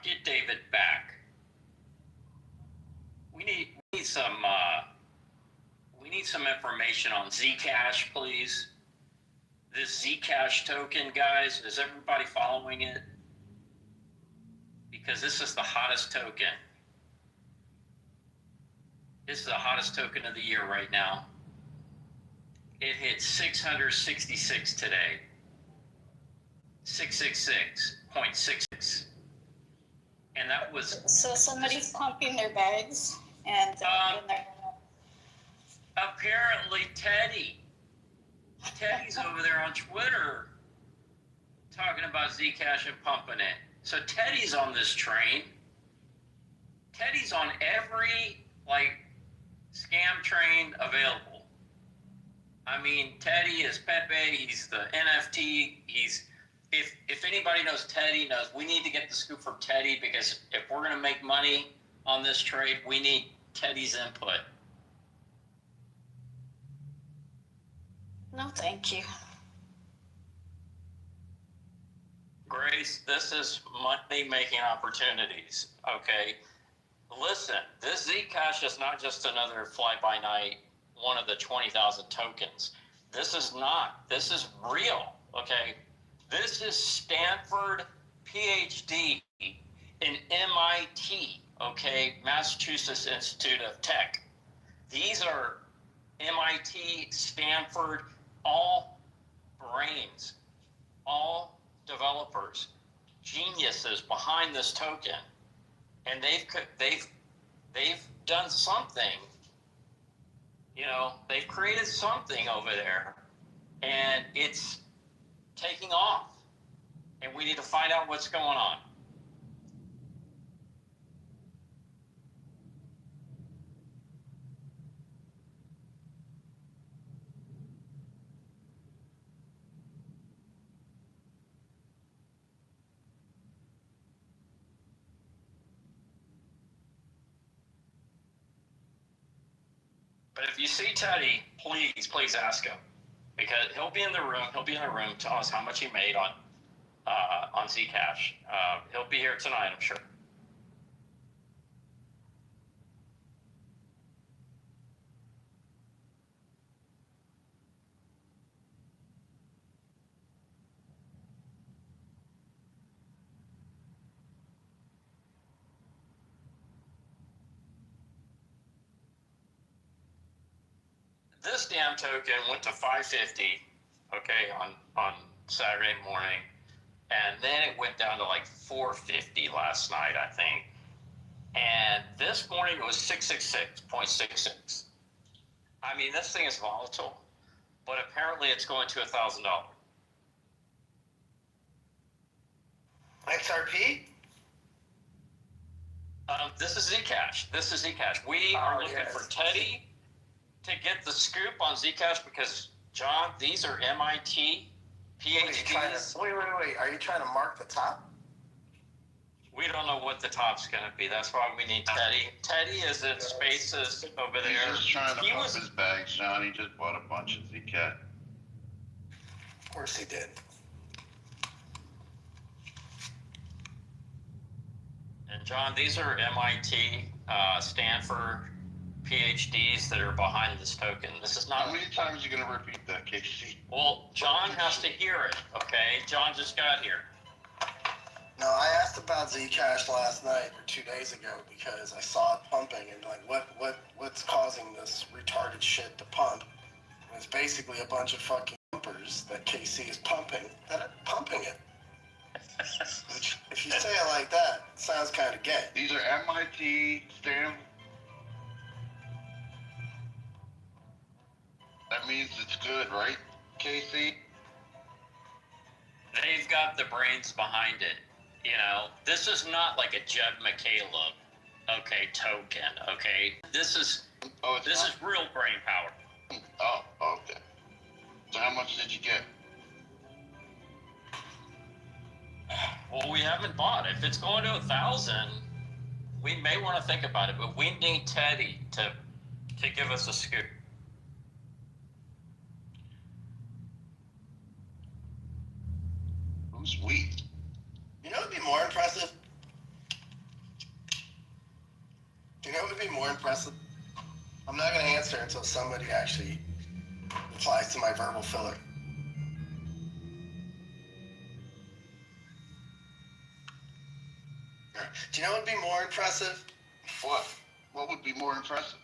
get David back. We need some information on Zcash, please. This Zcash token, guys, is everybody following it? Because this is the hottest token. This is the hottest token of the year right now. It hit 666 today. 666.66. And that was... So somebody's pumping their bags and apparently Teddy's over there on Twitter talking about Zcash and pumping it. So Teddy's on this train. Teddy's on every scam train available. I mean, Teddy is Pepe. He's the NFT. If anybody knows Teddy, knows we need to get the scoop from Teddy, because if we're going to make money on this trade, we need Teddy's input. No, thank you. Grace, this is money-making opportunities, okay? Listen, this Zcash is not just another fly-by-night, one of the 20,000 tokens. This is real, okay? This is Stanford PhD in MIT, okay? Massachusetts Institute of Tech. These are MIT, Stanford, all brains, all developers, geniuses behind this token, and they've done something. You know, they've created something over there, and it's taking off, and we need to find out what's going on. But if you see Teddy, please ask him, because he'll be in the room. He'll be in the room telling us how much he made on Zcash. He'll be here tonight, I'm sure. This damn token went to 550, okay, on Saturday morning, and then it went down to 450 last night, I think. And this morning it was 666.66. I mean, this thing is volatile, but apparently it's going to $1,000. XRP? This is Zcash. We are looking for Teddy to get the scoop on Zcash, because, John, these are MIT PhDs. Wait. Are you trying to mark the top? We don't know what the top's going to be. That's why we need Teddy. Teddy is in Spaces over there. He's just trying to pump his bags, John. He just bought a bunch of Zcash. Of course he did. And, John, these are MIT, Stanford PhDs that are behind this token. This is not... How many times are you going to repeat that, Casey? Well, John has to hear it, okay? John just got here. No, I asked about Zcash last night or 2 days ago because I saw it pumping and what's causing this retarded shit to pump? And it's basically a bunch of fucking pumpers that KC is pumping that are pumping it. Which, if you say it like that, it sounds kind of gay. These are MIT, Stanford. That means it's good, right, Casey? They've got the brains behind it. You know, this is not like a Jeb McCaleb, okay, token, okay? This is real brain power. Oh, okay. So how much did you get? Well, we haven't bought. If it's going to 1,000, we may want to think about it, but we need Teddy to give us a scoop. Who's we? You know, it'd be more impressive You know what would be more impressive? I'm not going to answer until somebody actually replies to my verbal filler. Do you know what would be more impressive? What? What would be more impressive?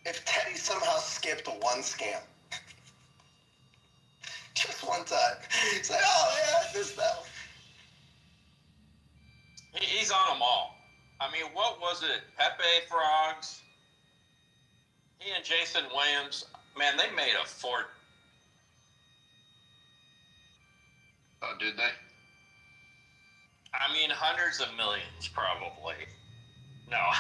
If Teddy somehow skipped one scam. Just one time. He's like, oh yeah, I missed that one. He's on them all. I mean, what was it? Pepe Frogs. He and Jason Williams. Man, they made a fort. Oh, did they? I mean, hundreds of millions, probably. No.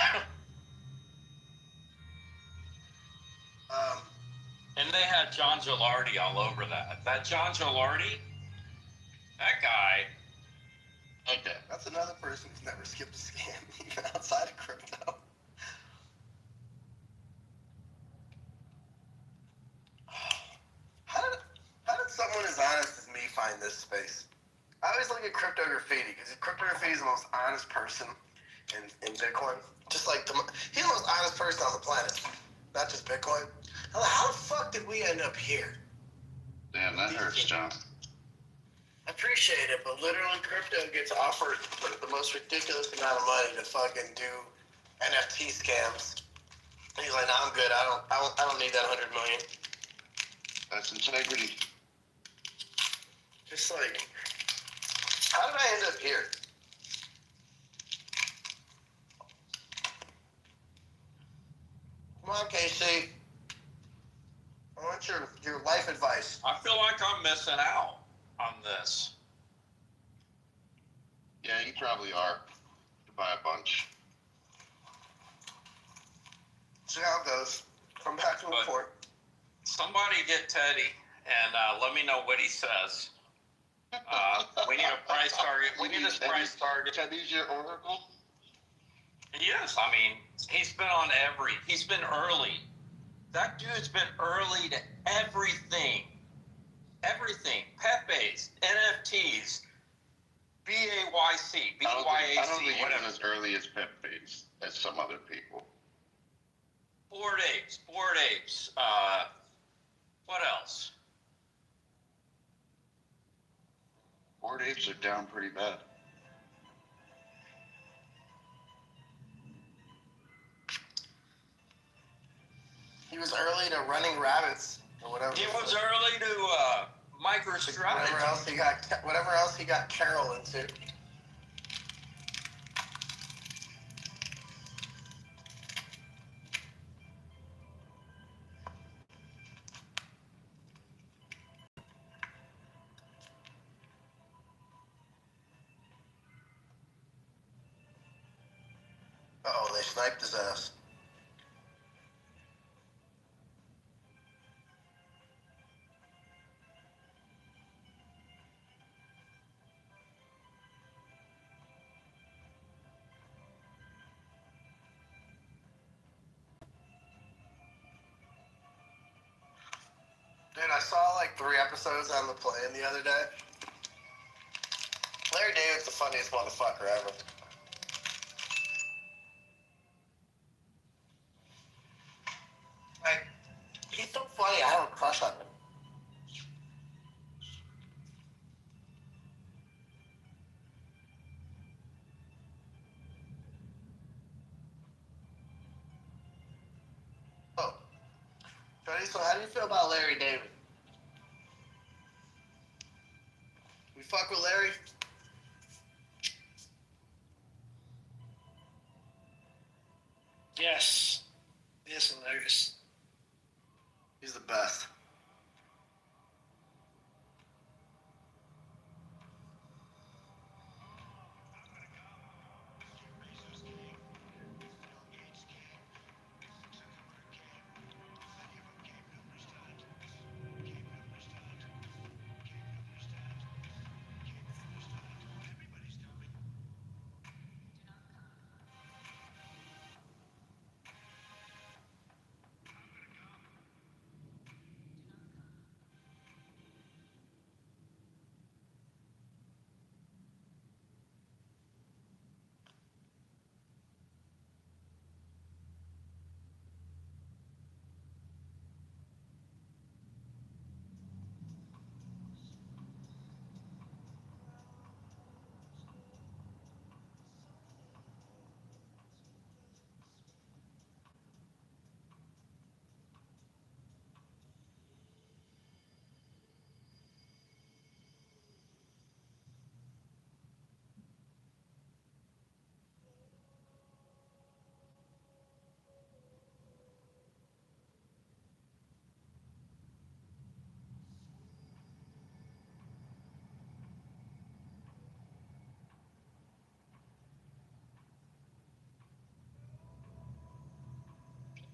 And they had John Gilardi all over that. That John Gilardi, that guy. Okay. That's another person who's never skipped a scam, even outside of crypto. How did someone as honest as me find this space? I always look at crypto graffiti because crypto graffiti is the most honest person in Bitcoin. Just like he's the most honest person on the planet, not just Bitcoin. I'm like, how the fuck did we end up here? Damn, that hurts, John. I appreciate it, but literally crypto gets offered the most ridiculous amount of money to fucking do NFT scams. And he's like, no, I'm good. I don't need that 100 million. That's integrity. Just like, how did I end up here? Come on, KC. I want your life advice. I feel like I'm missing out on this. Yeah, you probably are. To buy a bunch. See how it goes. Come back to But report. somebody get Teddy and let me know what he says. We need a price target. We need this price target. Teddy's your oracle? Yes, I mean, he's been early. That dude's been early to everything. Everything. Pepe's, NFTs, BAYC, BYAC, I don't think he whatever. was as early as Pepe's as some other people. Bored Apes. What else? Bored Apes are down pretty bad. He was early to running rabbits or whatever. He was early to MicroStrategy. Whatever else he got Carol into. Uh-oh, they sniped his ass. Dude, I saw like 3 episodes on the plane the other day. Larry David's the funniest motherfucker ever. Like, he's so funny, I have a crush on him. Oh. Jody, so how do you feel about Larry David? We fuck with Larry? Yes. Yes, hilarious. He's the best.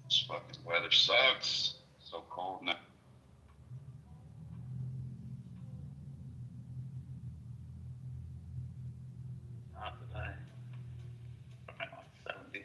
This fucking weather sucks. So cold now. Not today. I'm on 70.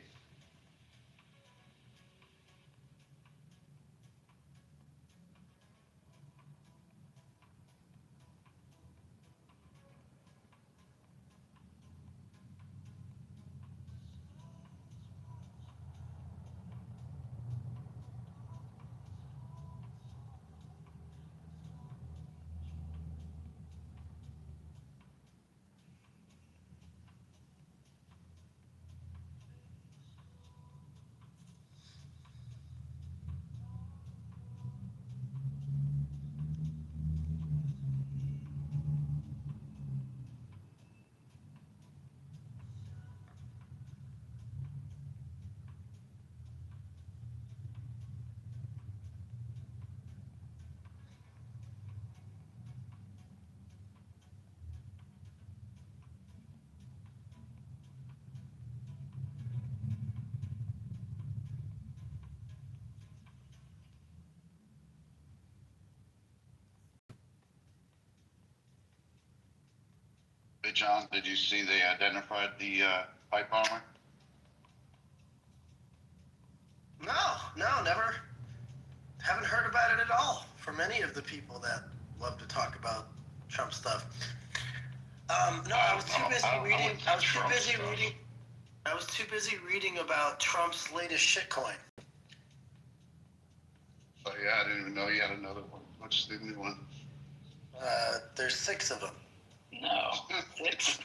Hey, John, did you see they identified the pipe bomber? No, never. Haven't heard about it at all from any of the people that love to talk about Trump stuff. No, I was too busy reading. I was too busy reading about Trump's latest shitcoin. Oh yeah, I didn't even know you had another one. What's the new one? There's 6 of them. No. 6?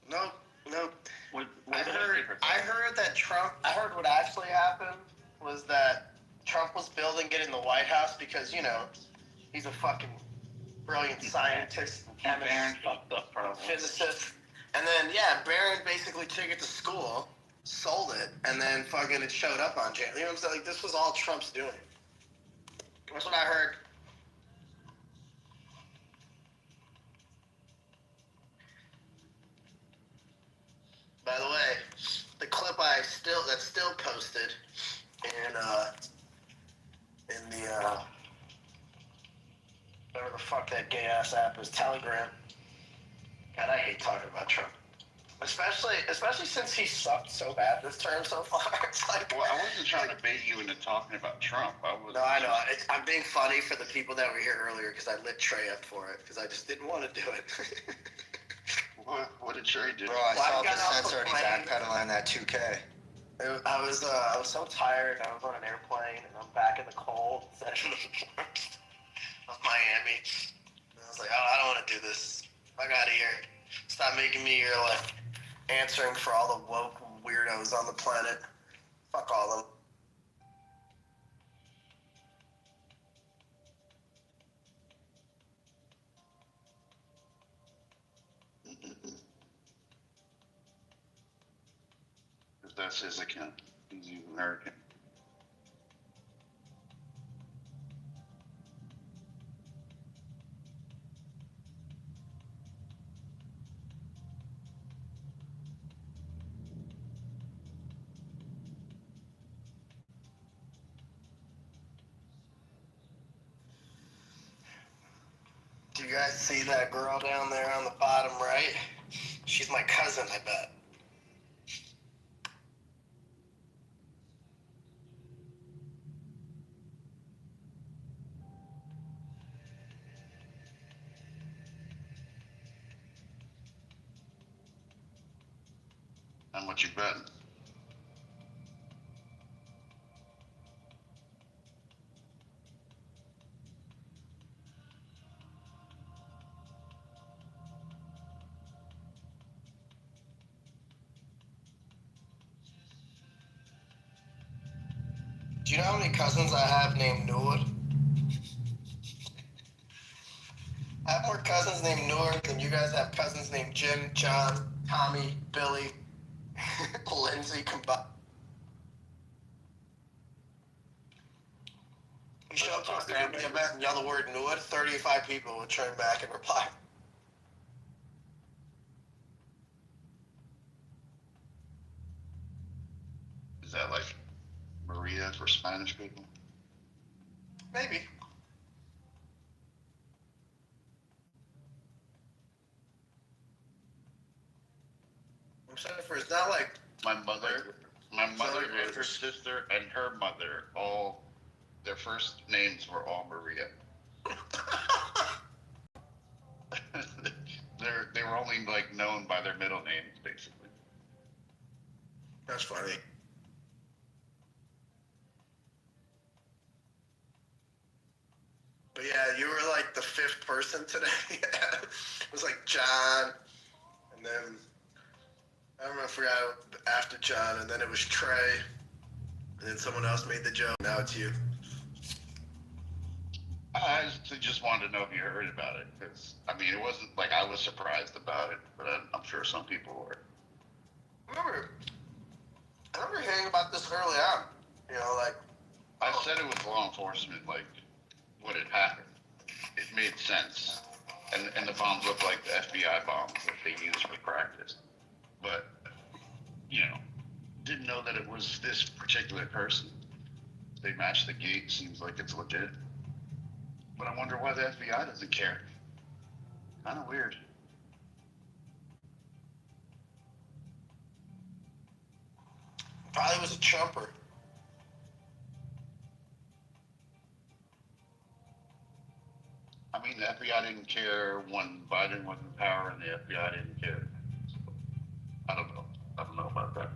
Nope. What I heard that Trump. I heard what actually happened was that Trump was building it in the White House because he's a fucking brilliant scientist, chemist, fucked up probably. physicist, and then Barron basically took it to school, sold it, and then fucking it showed up on jail. You know what I'm saying? Like, this was all Trump's doing. That's what I heard. By the way, the clip that's still posted in the whatever the fuck that gay ass app is, Telegram. God, I hate talking about Trump. Especially since he sucked so bad this term so far. It's like, well, I wasn't trying to bait you into talking about Trump. No, I know. I'm being funny for the people that were here earlier because I lit Trey up for it because I just didn't want to do it. What did Trey do? Bro, I saw the sensor and he's backpedaling that 2K. I was so tired. I was on an airplane and I'm back in the cold section of Miami. And I was like, I don't want to do this. Fuck out of here. Stop making me your answering for all the woke weirdos on the planet. Fuck all of them. That's his account. He's American. Do you guys see that girl down there on the bottom right? She's my cousin, I bet. How much you betting? Do you know how many cousins I have named Noor? I have more cousins named Noor than you guys have cousins named Jim, John, Tommy, Billy, Lindsay combined. You show up to a family event and yell the word Noor, 35 people would turn back and reply. that like Maria for Spanish people? Maybe. I'm saying for it's not like My mother and her sister and her mother, all their first names were all Maria. They were only like known by their middle names, basically. That's funny. But yeah, you were like the fifth person today. It was like John, and then I forgot after John, and then it was Trey, and then someone else made the joke. Now it's you. I just wanted to know if you heard about it, because I mean, it wasn't like I was surprised about it, but I'm sure some people were. I remember hearing about this early on. You know, like I said it was law enforcement, like what had happened. It made sense, and the bombs looked like the FBI bombs that they used for practice. But you know, didn't know that it was this particular person. They matched the gate. Seems like it's legit. But I wonder why the FBI doesn't care. Kind of weird. probably was a chumper. I mean, the FBI didn't care when Biden was in power, and the FBI didn't care. So, I don't know. I don't know about that.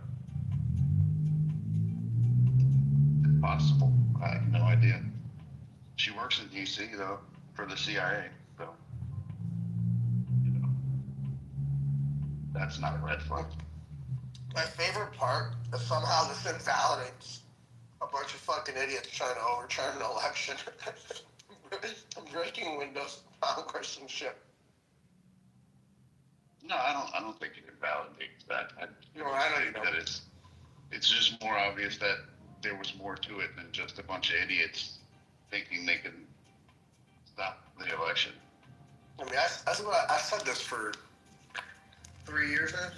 It's possible. I have no idea. She works in D.C. though, for the CIA. So, you know, that's not a red flag. My favorite part is somehow this invalidates a bunch of fucking idiots trying to overturn an election. I'm breaking windows, Congress and shit. No, I don't think it invalidates that. I know think that it's just more obvious that there was more to it than just a bunch of idiots thinking they can stop the election. I mean, I said this for 3 years now.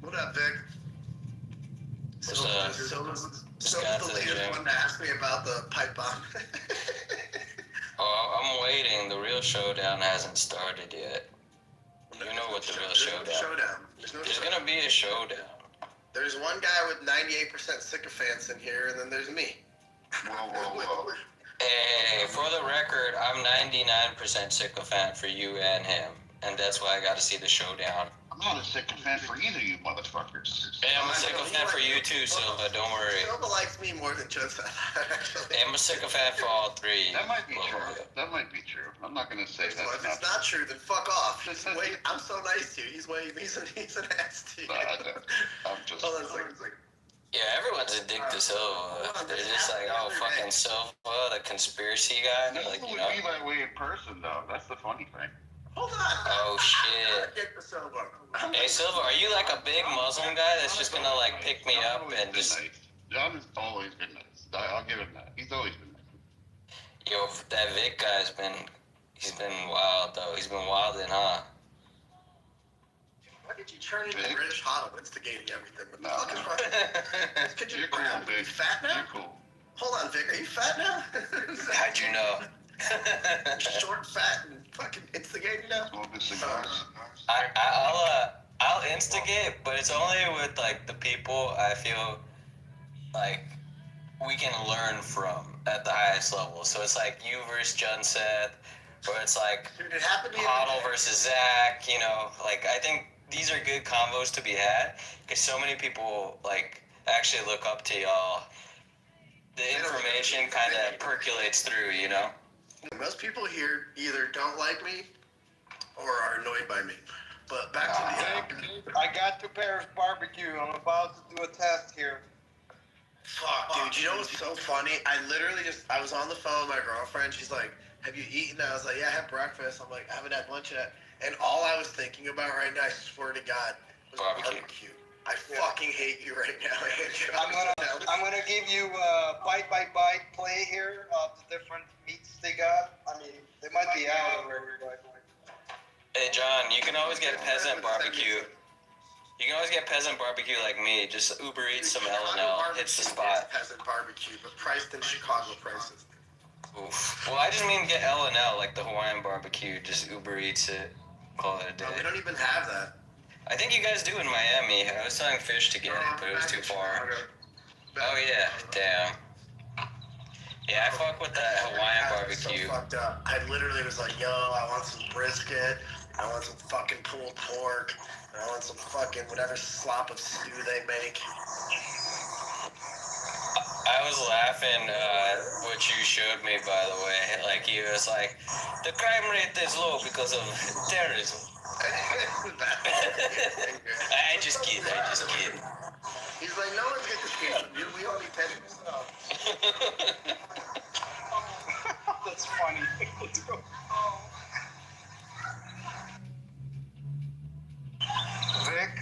What up, Vic? Silva's the latest one to ask me about the pipe bomb. Oh, I'm waiting. The real showdown hasn't started yet. You know what the real showdown. There's gonna be a showdown. There's one guy with 98% sycophants in here, and then there's me. Whoa. Hey, for the record, I'm 99% sycophant for you and him, and that's why I got to see the showdown. I'm not a sycophant for either of you motherfuckers. Hey, I'm a sycophant for you too, Silva. Don't worry. Silva likes me more than just that, actually. Hey, I'm a sycophant for all three. That might be true. That might be true. I'm not gonna say that. Well, if it's not true, then fuck off. Wait, I'm so nice to you. He's an ass to you. I'm just. Hold on a second. Yeah, everyone's addicted to Silva. They're just like, oh, fucking Silva, the conspiracy guy. This Like, would you know. be my way in person, though. That's the funny thing. Hold on. Oh shit. Get the Silva. Hey Silva, are you like a big Muslim guy that's just gonna like pick me up and just? John has always been nice. I'll give him that. He's always been nice. Yo, that Vic guy's he's been wild though. He's been wildin', huh? Why did you turn into British Hot of instigating everything? What the fuck is wrong? You're cool, Vic. Are you fat now? You're cool. Hold on, Vic. Are you fat now? How'd you know? Short, fat, and fucking instigating now? Smoking cigars. I'll instigate, but it's only with like the people I feel like we can learn from at the highest level. So it's like you versus Junseth, or it's like Hoddle versus Zach. You know, like I think these are good combos to be had because so many people like actually look up to y'all. The information kind of percolates through, you know. Most people here either don't like me or are annoyed by me. But back to the... I got to Paris barbecue. I'm about to do a test here. Fuck, dude. You know what's so funny? I was on the phone with my girlfriend. She's like, have you eaten? I was like, yeah, I had breakfast. I'm like, I haven't had lunch yet. And all I was thinking about right now, I swear to God, was barbecue. I fucking hate you right now, Andrew. I'm gonna give you a bite by bite play here of the different meats they got. I mean, they might be out already. Hey John, you can always get peasant barbecue. You can always get peasant barbecue like me. Just Uber Eats some L&L. Hits the spot. Peasant barbecue, but priced in Chicago prices. Oof. Well, I just mean get L&L, like the Hawaiian barbecue. Just Uber Eats it. Call it a day. No, we don't even have that. I think you guys do in Miami. I was telling Fish to get it, but it was too far. Oh, yeah. Damn. Yeah, I fuck with that Hawaiian barbecue. So fucked up. I literally was like, yo, I want some brisket. I want some fucking pulled pork. And I want some fucking whatever slop of stew they make. I was laughing what you showed me, by the way. Like, he was like, the crime rate is low because of terrorism. I just kid. He's like, no one's getting scared. We all need pensions. That's funny. Vic,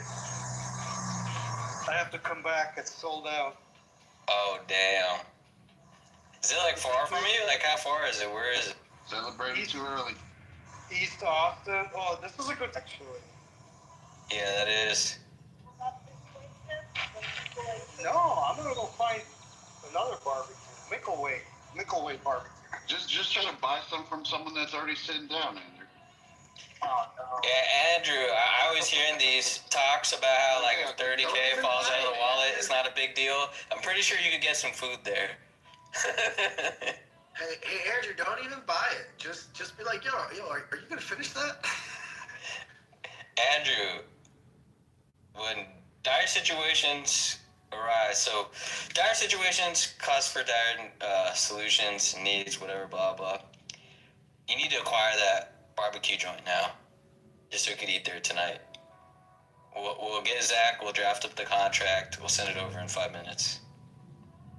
I have to come back. It's sold out. Oh, damn. Is it like far from you? Like, how far is it? Where is it? Celebrating too early. East Austin. Oh, this is a good actually. Yeah, that is. No, I'm gonna go find another barbecue. Mickleway barbecue. Just try to buy some from someone that's already sitting down, Andrew. Oh, no. Yeah, Andrew, I was hearing these talks about how, like, if 30K falls out of the wallet, it's not a big deal. I'm pretty sure you could get some food there. Hey, Andrew, don't even buy it. Just be like, yo, are you gonna finish that? Andrew, when dire situations arise, so dire situations, cause for dire solutions, needs, whatever, blah, blah. You need to acquire that barbecue joint now, just so we could eat there tonight. We'll get Zach, we'll draft up the contract, we'll send it over in 5 minutes.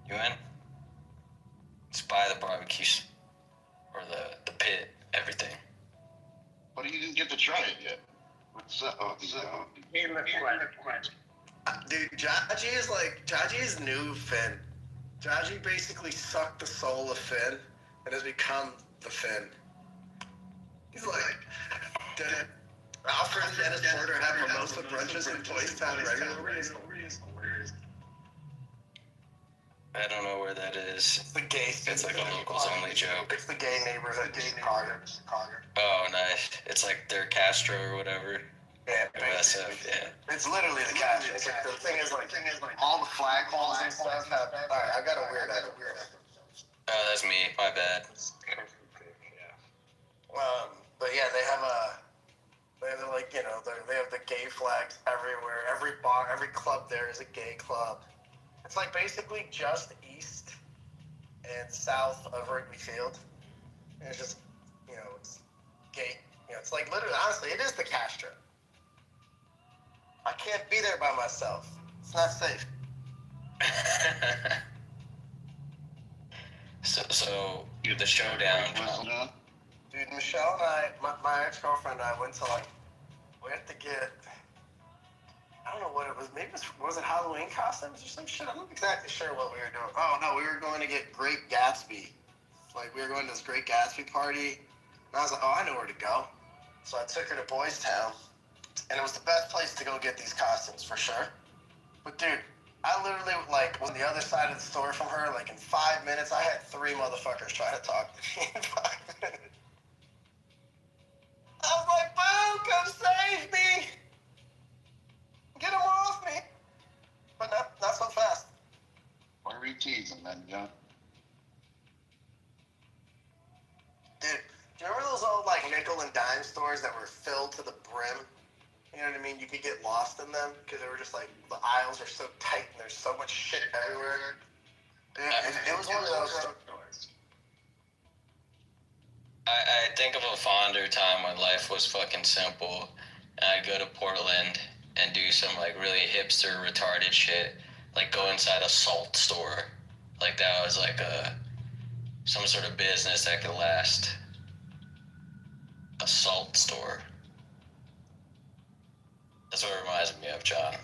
You in? Just buy the barbecues, or the pit, everything. But you didn't get to try it yet. What's up? Oh, Dude, Jaji is new Finn. Jaji basically sucked the soul of Finn and has become the Finn. He's like, Alfred and Dennis Porter have mimosa brunches in Toys Town regularly. I don't know where that is. It's the gay. It's like a locals only joke. It's the gay neighborhood in Chicago. Oh, nice. It's like their Castro or whatever. Yeah, SF, yeah. It's literally the Castro. It's like, the thing is like all the flagpoles and stuff have. All right, I got a weird. Oh, that's me. My bad. But yeah, they have like, you know, they have the gay flags everywhere. Every bar, every club there is a gay club. It's like basically just east and south of Wrigley Field. And it's just, you know, it's gay. You know, it's like literally, honestly, it is the Castro. I can't be there by myself. It's not safe. So the showdown. Dude, Michelle and I, my ex-girlfriend and I went to we had to get, I don't know what it was, maybe was it Halloween costumes or some shit? I'm not exactly sure what we were doing. Oh no, we were going to get Great Gatsby. Like, we were going to this Great Gatsby party, and I was like, oh, I know where to go. So I took her to Boys Town, and it was the best place to go get these costumes, for sure. But dude, I literally, was on the other side of the store from her, in 5 minutes, I had 3 motherfuckers trying to talk to me in 5 minutes. I was like, Boo, come save me! Get him off me! But not so fast. Why are you teasing then, John? Dude, do you remember those old, nickel and dime stores that were filled to the brim? You know what I mean? You could get lost in them because they were just, the aisles are so tight and there's so much shit everywhere. Yeah, it was one of those stores. I think of a fonder time when life was fucking simple, and I'd go to Portland and do some really hipster retarded shit, go inside a salt store, that was some sort of business that could last. A salt store. That's what it reminds me of, John.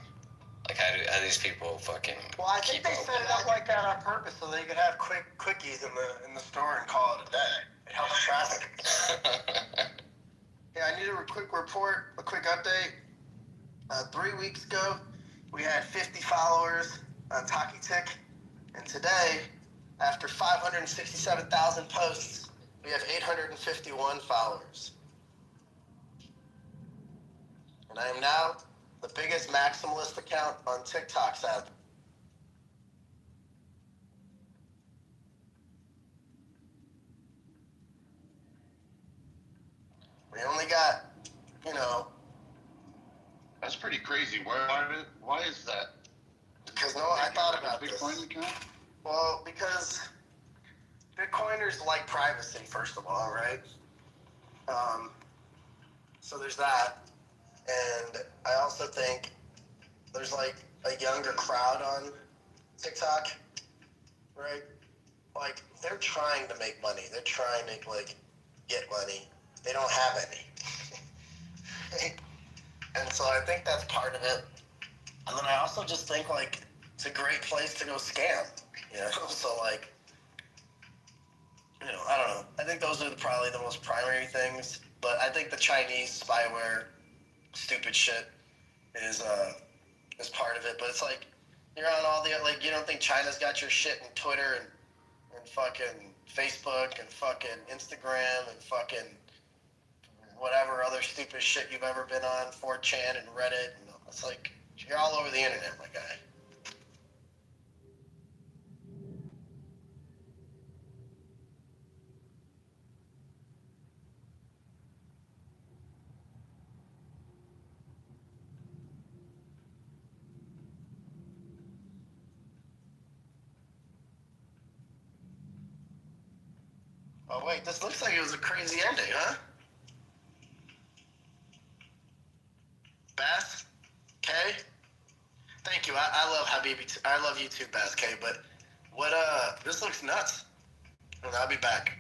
How do these people fucking Well, I think they set it up like that on purpose so they could have quickies in the store and call it a day. It helps traffic. Yeah, I need a quick report, a quick update. 3 weeks ago, we had 50 followers on Taki Tick, and today, after 567,000 posts, we have 851 followers. And I am now the biggest maximalist account on TikTok's app. We only got, That's pretty crazy. Why is that? Because I thought about Bitcoin this. account? Well, because Bitcoiners like privacy, first of all, right? So there's that. And I also think there's like a younger crowd on TikTok, right? Like, they're trying to make money. They're trying to, like, get money. They don't have any. And so I think that's part of it. And then I also just think, like, it's a great place to go scam, So, like, I don't know. I think those are probably the most primary things. But I think the Chinese spyware, stupid shit, is part of it. But it's like, you're on all the, like, you don't think China's got your shit in Twitter and fucking Facebook and fucking Instagram and fucking whatever other stupid shit you've ever been on, 4chan and Reddit. And it's like, you're all over the internet, my guy. Oh, wait, this looks like it was a crazy ending, huh? Bass? Kay? Thank you. I love Habibi. I love you too, Bass K. But this looks nuts. And I'll be back.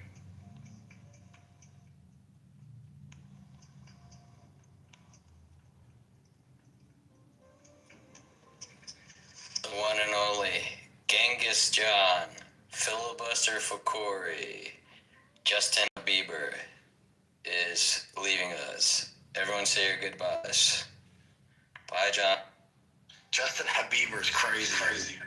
The one and only Genghis John, Filibuster Fakori, Justin Bieber is leaving us. Everyone say your goodbyes. Bye, John. Justin Bieber's crazy.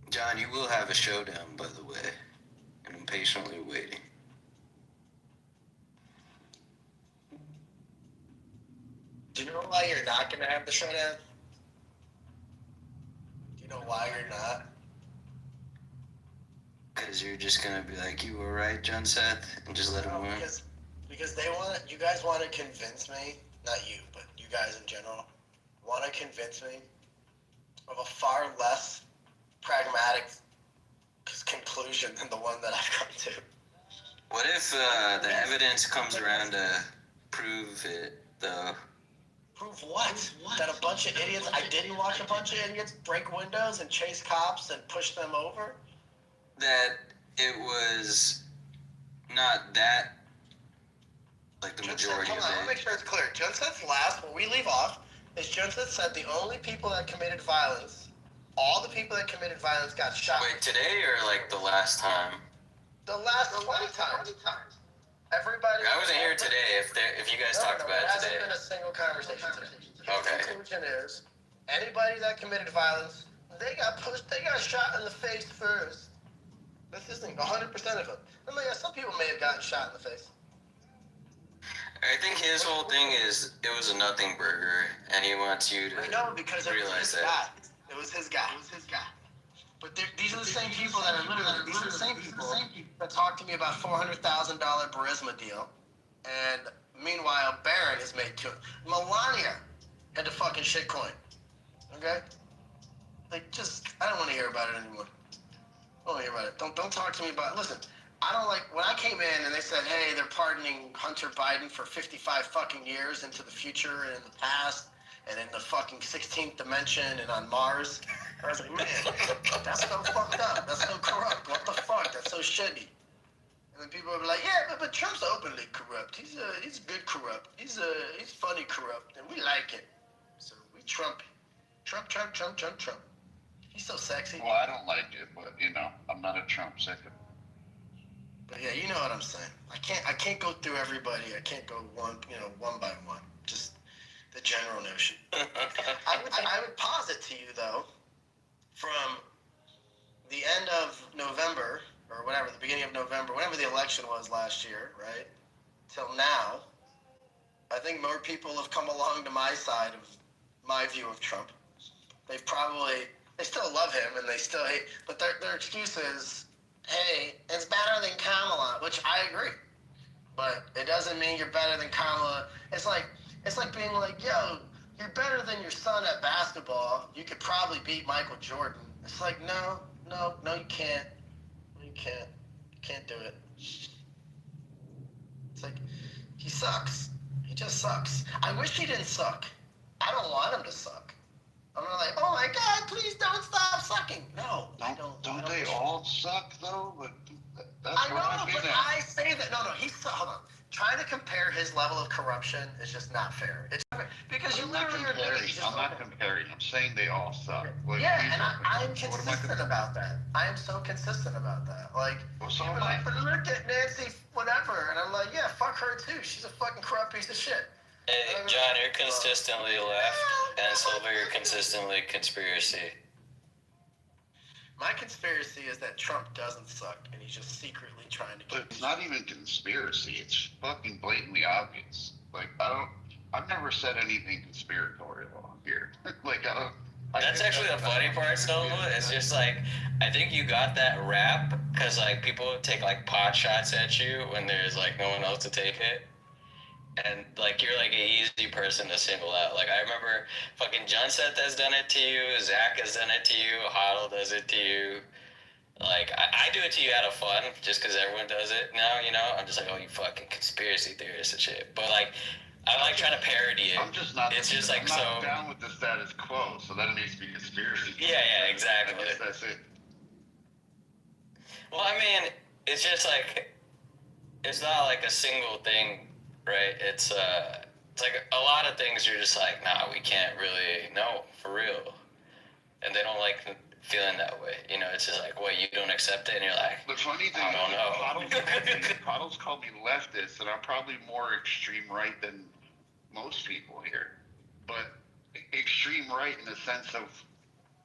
John, you will have a showdown, by the way, and I'm patiently waiting. Do you know why you're not going to have the showdown? Do you know why you're not? Because you're just going to be like, you were right, John Seth, and just let him win? Because you guys want to convince me, not you, but you guys in general, want to convince me of a far less pragmatic conclusion than the one that I've come to. What if the evidence comes around to prove it, though? Prove what? That a bunch of idiots, I didn't watch a bunch of idiots break windows and chase cops and push them over? That it was not that, like, the majority of it. Hold on, I want to make sure it's clear. Jensen's last, when we leave off, is Jensen said the only people that committed violence, all the people that committed violence got shot. Wait, today or, like, the last time? The last 20 times. Everybody. I wasn't here today. If you guys talked about it today. There hasn't been a single conversation today. Okay. The conclusion is, anybody that committed violence, they got pushed, they got shot in the face first. This isn't 100% of them. I mean, some people may have gotten shot in the face. I think his whole thing is it was a nothing burger, and he wants you to realize that. It was his guy. But these are the same people that are literally, these are the same people that talk to me about $400,000 Burisma deal. And meanwhile, Barron has made two. Melania had the fucking shitcoin. Okay? Like, I don't want to hear about it anymore. I don't want to hear about it. Don't talk to me about it. Listen, I don't like, when I came in and they said, hey, they're pardoning Hunter Biden for 55 fucking years into the future and in the past, and in the fucking 16th dimension and on Mars. I was like, man, that's so fucked up. That's so corrupt. What the fuck? That's so shitty. And then people would be like, yeah, but Trump's openly corrupt. He's good corrupt. He's funny corrupt, and we like it. So we Trump. Trump. He's so sexy. Well, I don't like it, but I'm not a Trump second. But yeah, you know what I'm saying. I can't go through everybody. I can't go one by one. Just the general notion. I would posit to you though, from the end of November or whatever, the beginning of November, whenever the election was last year, right, till now, I think more people have come along to my side of my view of Trump. They still love him and they still hate, but their excuse is, hey, it's better than Kamala, which I agree. But it doesn't mean you're better than Kamala. It's like being like, yo, you're better than your son at basketball. You could probably beat Michael Jordan. It's like, no, you can't. You can't do it. It's like, he sucks. He just sucks. I wish he didn't suck. I don't want him to suck. I'm not like, oh my God, please don't stop sucking. No, I don't. Don't they all suck though? But that's I know, but I say that. No, hold on. Trying to compare his level of corruption is just not fair. It's because I'm not comparing. I'm saying they all suck. Like, yeah, and I'm consistent about that. I am so consistent about that. Like, well, so people like, but look at Nancy, whatever, and I'm like, yeah, fuck her too. She's a fucking corrupt piece of shit. Hey, John, you're consistently left, and Silver, you're consistently conspiracy. My conspiracy is that Trump doesn't suck, and he's just secretly trying to But it's not even conspiracy. It's fucking blatantly obvious. Like, I've never said anything conspiratorial on here. That's actually the funny part, Silva. It's just like, I think you got that rap because like people take like pot shots at you when there's like no one else to take it. And like you're like an easy person to single out. Like I remember fucking Junset has done it to you, Zach has done it to you, Hoddle does it to you. Like I do it to you out of fun, just because everyone does it now. I'm just like, oh, you fucking conspiracy theorists and shit. But like I like trying to parody it. I'm just not. It's just like I'm not down with the status quo, so that needs to be conspiracy. Yeah, exactly. I guess that's it. Well, I mean, it's just like it's not like a single thing. Right, it's like a lot of things you're just like, nah, we can't really, no, for real, and they don't like feeling that way. It's just like, what, you don't accept it, and you're like, the funny thing, I don't know. Coddles called me leftist, and I'm probably more extreme right than most people here, but extreme right in the sense of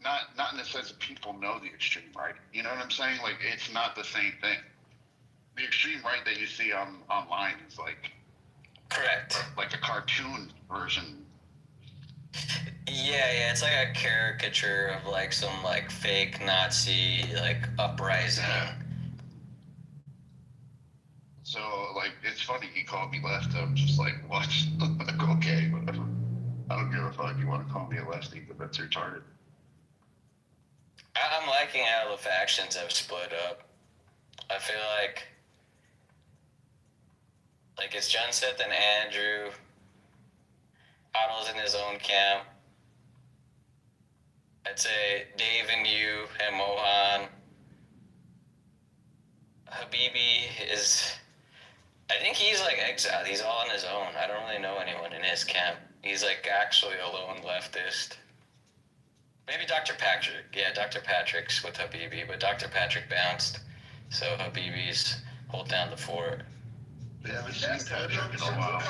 not in the sense of people know the extreme right. You know what I'm saying? Like it's not the same thing. The extreme right that you see online is like. Correct. Like a cartoon version. Yeah, it's like a caricature of like some like fake Nazi like uprising. Yeah. So like it's funny he called me left. I'm just like, what? Like, okay, whatever. I don't give a fuck. You want to call me a lefty, but that's retarded. I'm liking how the factions have split up. I feel like it's Junset and Andrew. Otto's in his own camp. I'd say Dave and you and Mohan. Habibi is, I think he's like exiled. He's all on his own. I don't really know anyone in his camp. He's like actually a lone leftist. Maybe Dr. Patrick. Yeah, Dr. Patrick's with Habibi, but Dr. Patrick bounced. So Habibi's hold down the fort. Yeah, we seen Patrick in a while. Let me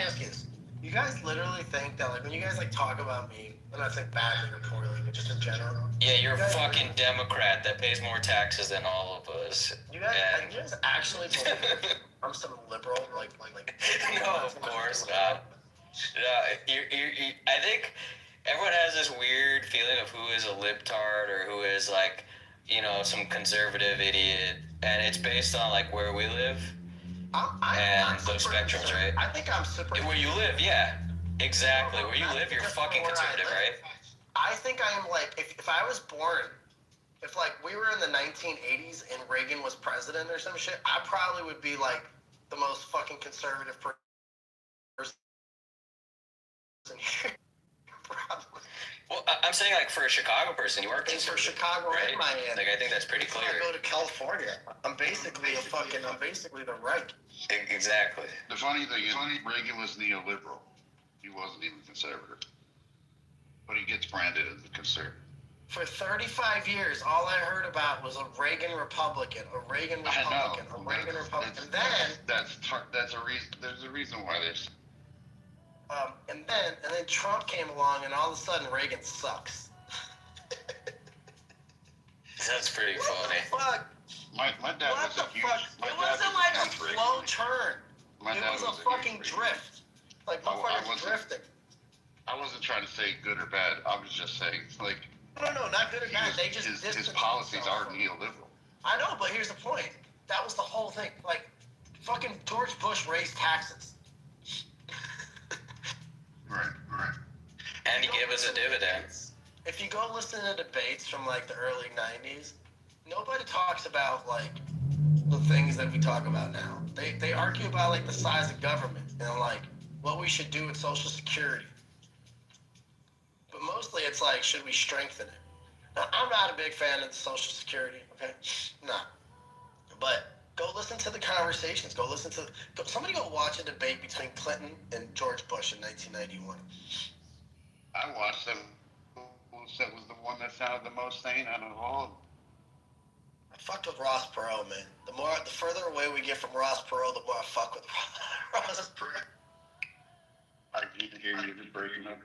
ask you this. You guys literally think that, like, when you guys, like, talk about me, and I think badly or poorly, but just in general. Yeah, you're a fucking Democrat that pays more taxes than all of us. You guys actually believe I'm some liberal? Like no, of course not. No, I think everyone has this weird feeling of who is a libtard or who is, like, some conservative idiot, and it's based on, like, where we live. And those spectrums, right? I think I'm super. Where you live, yeah. Exactly. Where you live, you're fucking conservative, right? I think I am, like, if I was born, if, like, we were in the 1980s and Reagan was president or some shit, I probably would be, like, the most fucking conservative person here. I'm saying like for a Chicago person, you are For conservative, Chicago right? and Miami. Like I think that's pretty clear. I go to California. I'm basically the right. Exactly. The funny thing is, Reagan was neoliberal. He wasn't even conservative. But he gets branded as a conservative. For 35 years, all I heard about was a Reagan Republican, a Reagan Republican, a Reagan Republican. And then that's a reason. There's a reason why there's. And then Trump came along, and all of a sudden Reagan sucks. That's pretty funny. Fuck. My dad What was the a huge. fuck? My It dad wasn't was like a huge slow Reagan. turn. My It dad was was a a fucking huge drift. Like I motherfuckers wasn't- drifting. I wasn't trying to say good or bad. I was just saying like. No, not good or bad. They just his policies are neoliberal. I know, but here's the point. That was the whole thing. Like, fucking George Bush raised taxes. Right. And he gave us a dividend. If you go listen to debates from like the early 90s, nobody talks about like the things that we talk about now. They argue about like the size of government and like what we should do with Social Security. But mostly it's like, should we strengthen it? Now, I'm not a big fan of the Social Security, okay? No. But go listen to the conversations. Somebody go watch a debate between Clinton and George Bush in 1991. I watched them. Who said was the one that sounded the most sane out of all of them? I fucked with Ross Perot, man. The further away we get from Ross Perot, the more I fuck with Ross Perot. I need to hear you breaking up.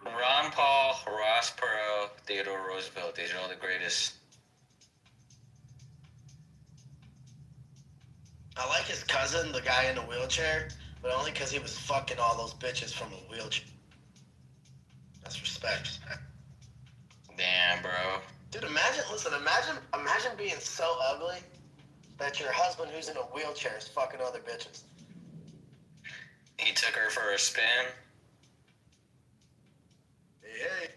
Ron Paul, Ross Perot, Theodore Roosevelt. These are all the greatest. I like his cousin, the guy in the wheelchair, but only because he was fucking all those bitches from a wheelchair. That's respect. Damn, bro. Dude, imagine being so ugly that your husband who's in a wheelchair is fucking other bitches. He took her for a spin. Hey.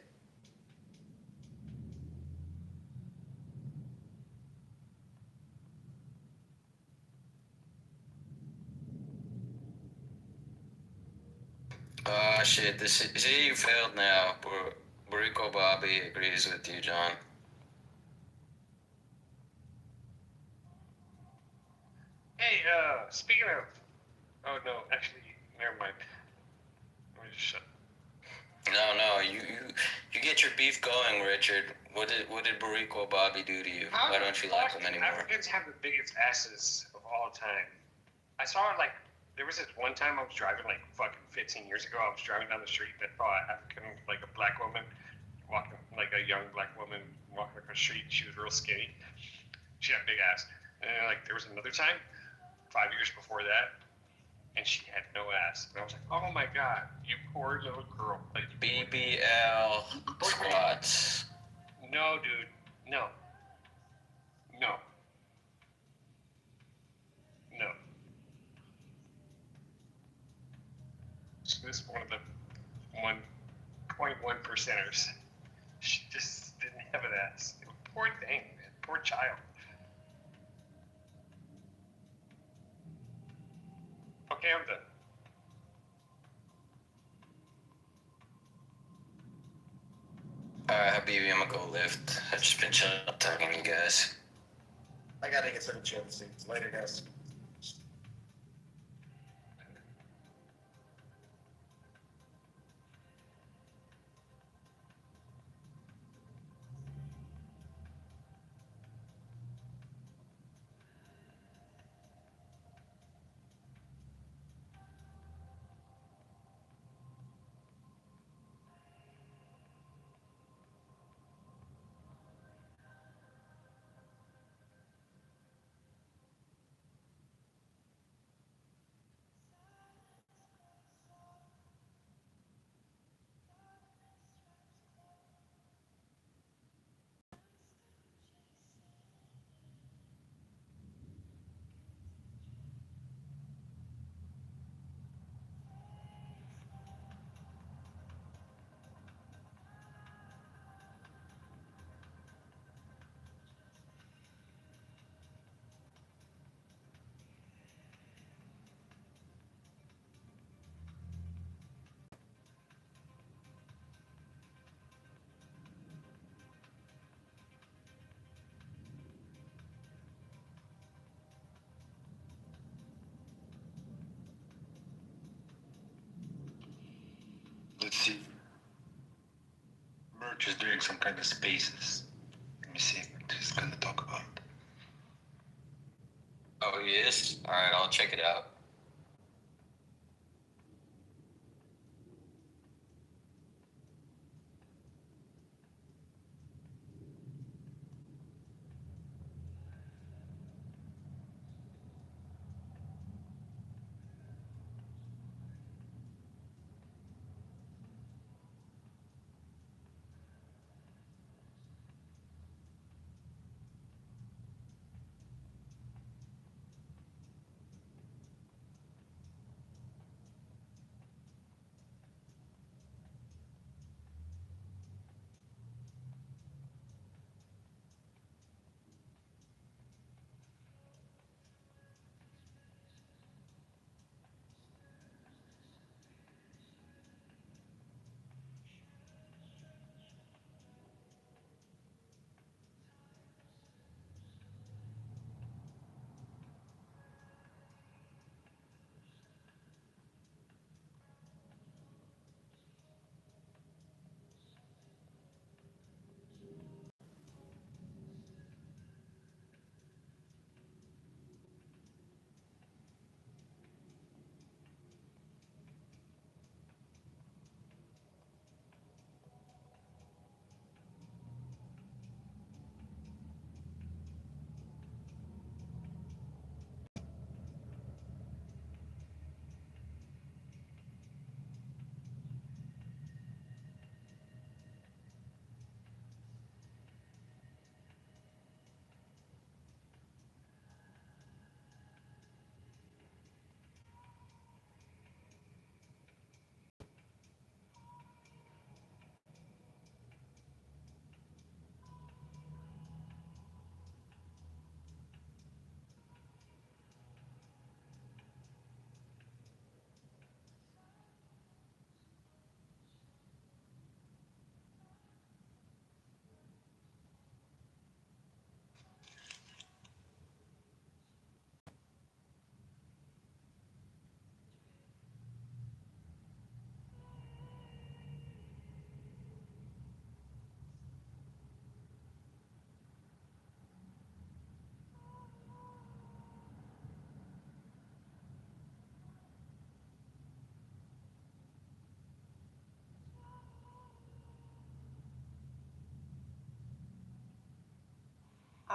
Shit. See, you failed now. Barico Bobby agrees with you, John. Hey, speaking of, oh no, actually, never mind. Let me just shut. No, you get your beef going, Richard. What did Barico Bobby do to you? Why don't you like him anymore? Africans have the biggest asses of all time. I saw it like, there was this one time I was driving like fucking 15 years ago. I was driving down the street and I saw an African, like a black woman walking, like a young black woman walking across the street. She was real skinny. She had a big ass. And then, like there was another time, 5 years before that, and she had no ass. And I was like, oh my god, you poor little girl. Like BBL squats. No, dude, no. She was one of the 1.1 percenters. She just didn't have an ass. Poor thing, man. Poor child. Okay, I'm done. Alright, Habibi, I'm gonna go lift. I've just been chilling up talking to you guys. I gotta get to the gym soon. Later, guys. we're just doing some kind of spaces. Let me see. He's going to talk about. Oh, he is? Alright, I'll check it out.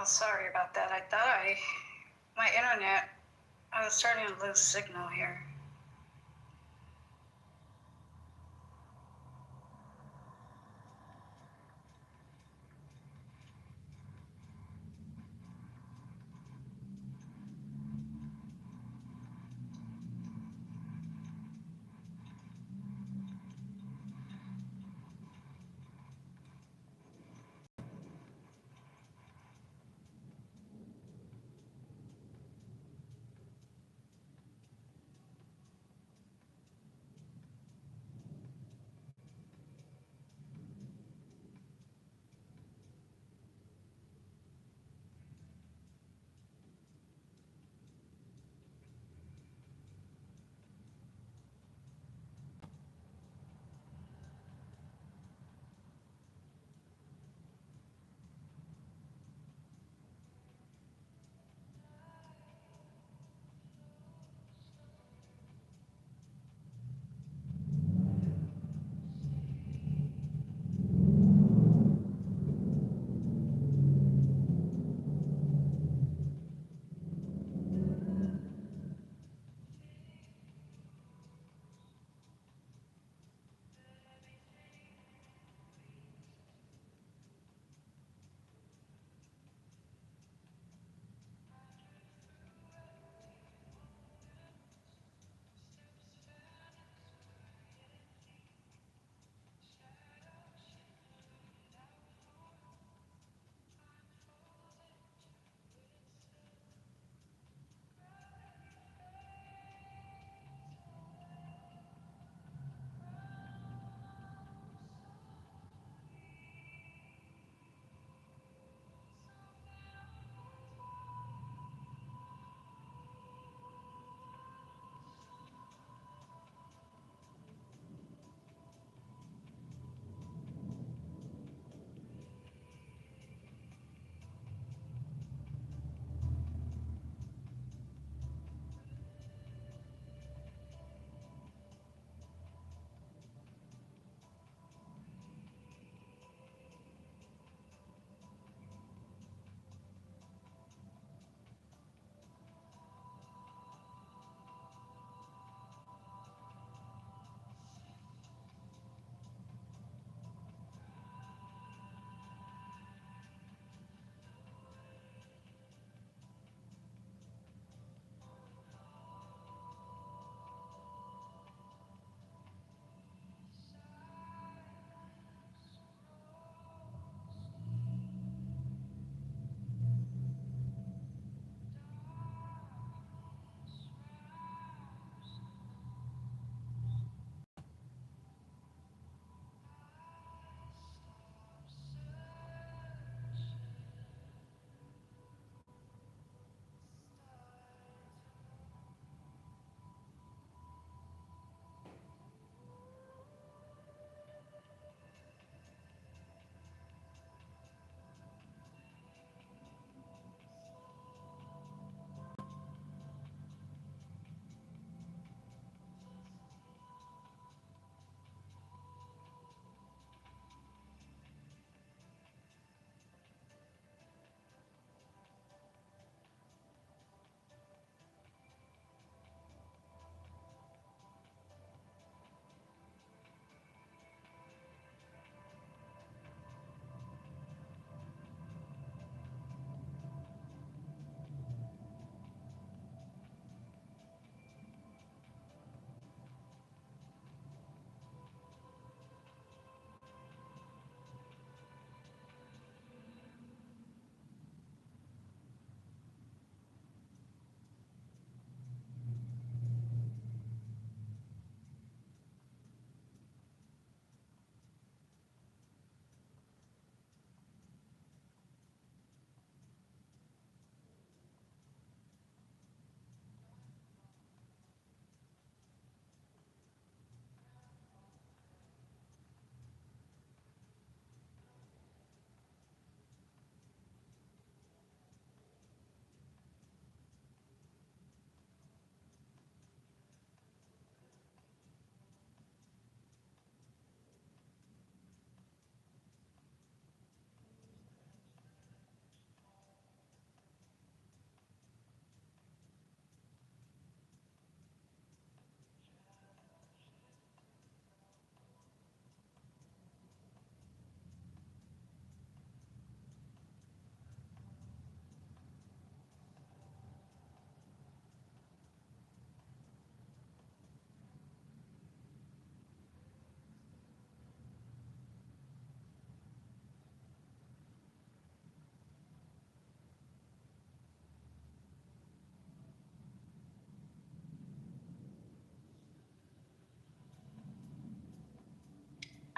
Oh, sorry about that. I thought my internet, I was starting to lose signal here.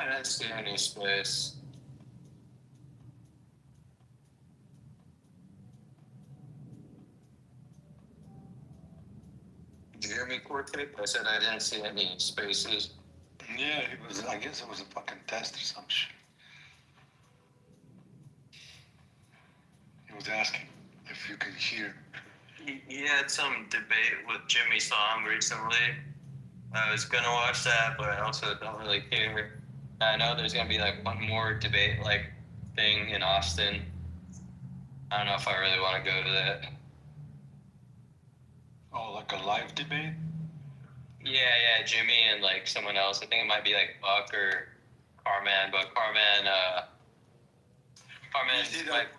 I didn't see any space. Did you hear me, Quartet? I said I didn't see any spaces. Yeah, it was. I guess it was a fucking test or some shit. He was asking if you could hear. He had some debate with Jimmy Song recently. I was gonna watch that, but I also don't really care. I know there's gonna be like one more debate like thing in Austin. I don't know if I really want to go to that. Oh, like a live debate? Yeah, Jimmy and like someone else. I think it might be like Buck or Carman, but Carman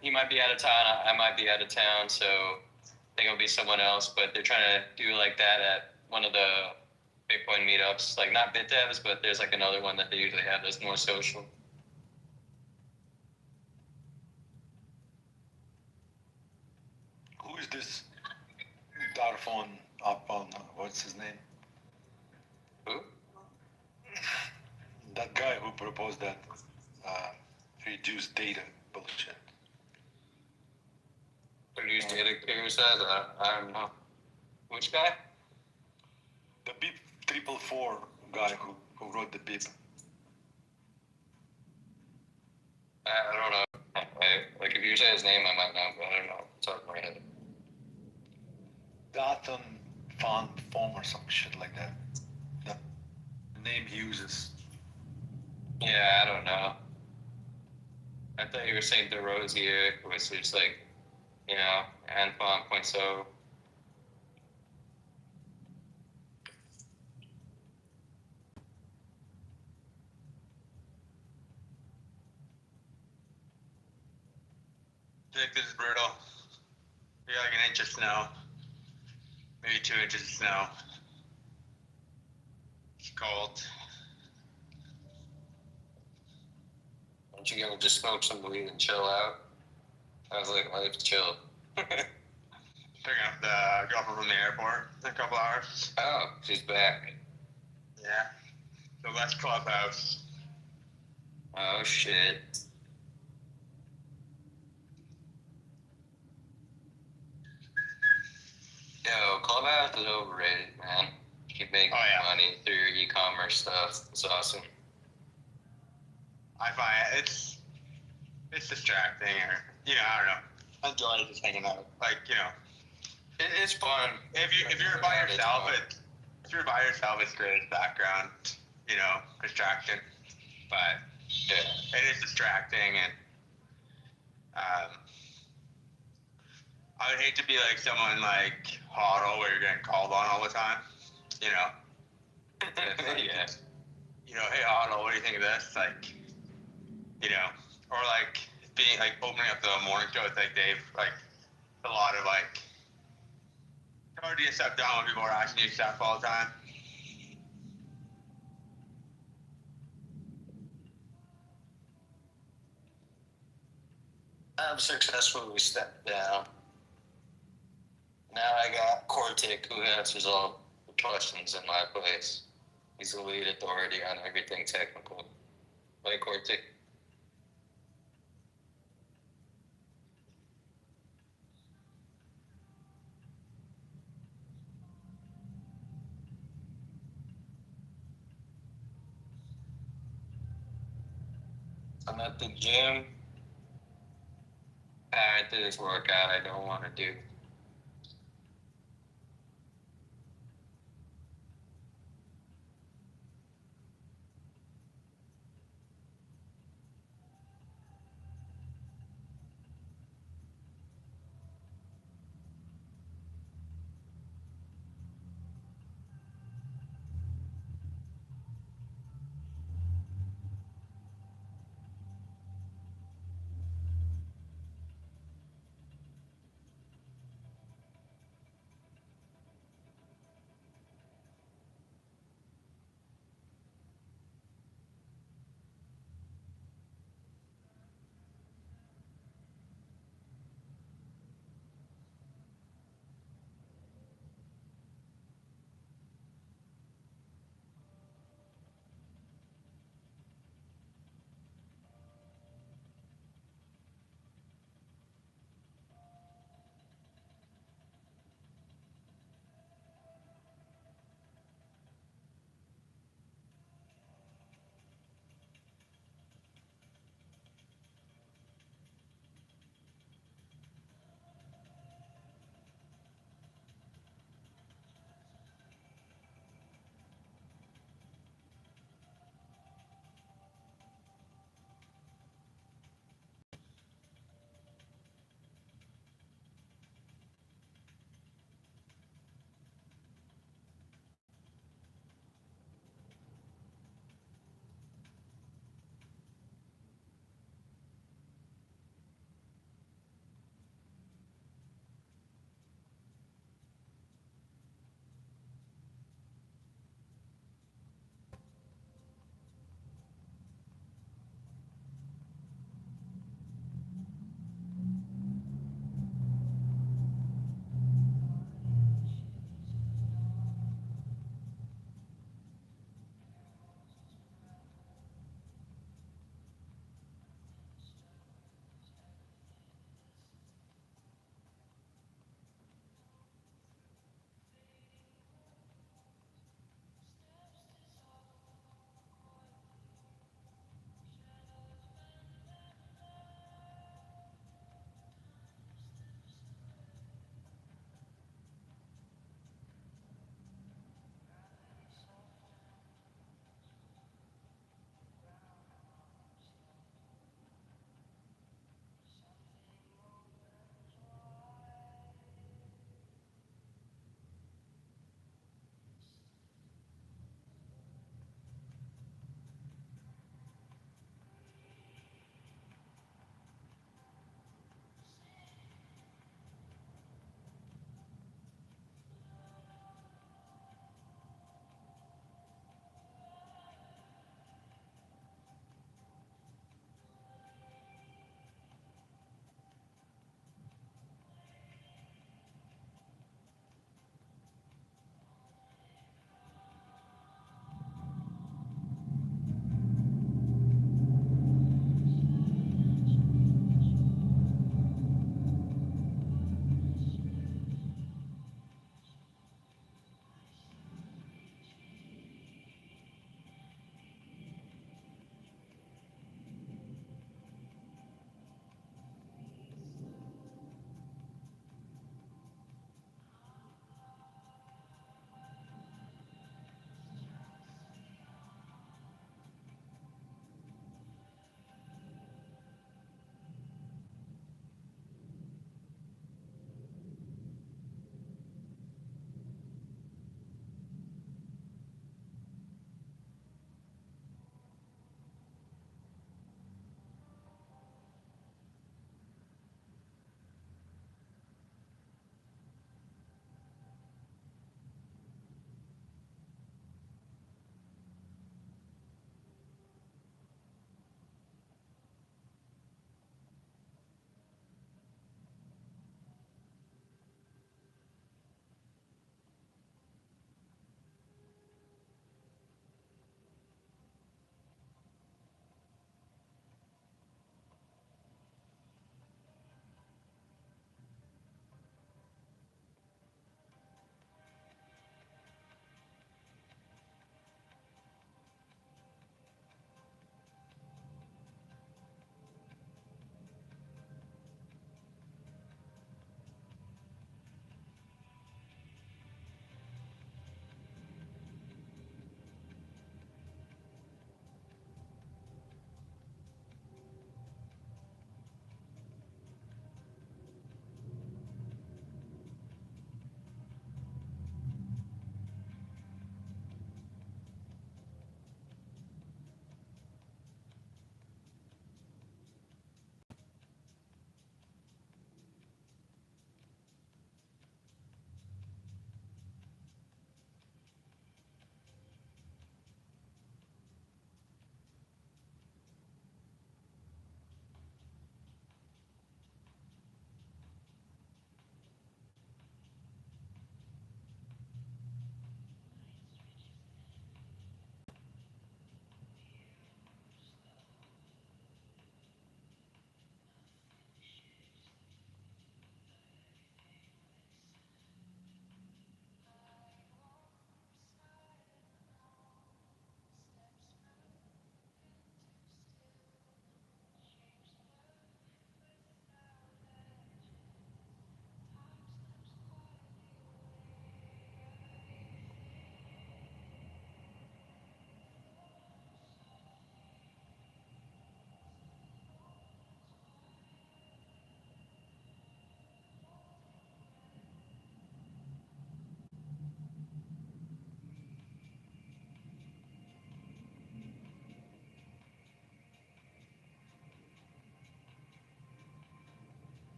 he might be out of town. I might be out of town, so I think it'll be someone else. But they're trying to do like that at one of the Bitcoin meetups, like not BitDevs, but there's like another one that they usually have that's more social. Who is this Darfon up on, what's his name? Who? That guy who proposed that reduced data bullshit. Reduced data, who says? I don't know. Which guy? The BIP 444 guy who wrote the BIP. I don't know. Like if you say his name, I might know, but I don't know. It's off my head. Daton Van Form or some shit like that. The name he uses. Yeah, I don't know. I thought you were saying DeRosier, which is like, you know, Anfon point so. Jake, this is brutal. We got like an inch of snow. Maybe 2 inches of snow. It's cold. Don't you go just smoke some weed and chill out? I was like, let's chill. Picking up the girlfriend from the airport in a couple hours. Oh, she's back. Yeah. So let's Clubhouse. Oh, shit. Yo, Clubhouse is overrated, man. Keep making money through your e-commerce stuff. It's awesome. I find it's distracting, or I don't know. I enjoy just hanging out. Like it's fun. If you're by yourself, it's great background. Distraction. But it is distracting, and I would hate to be like someone like Hoddle where you're getting called on all the time. Yeah. Hey Hoddle, what do you think of this? Like, or like being like opening up the morning show with like Dave, like a lot of like it's hard to get stuff done when people are asking you stuff all the time. I've successfully stepped down. Now I got Cortic, who answers all the questions in my place. He's the lead authority on everything technical. Right, Cortic? I'm at the gym. I did this workout I don't want to do.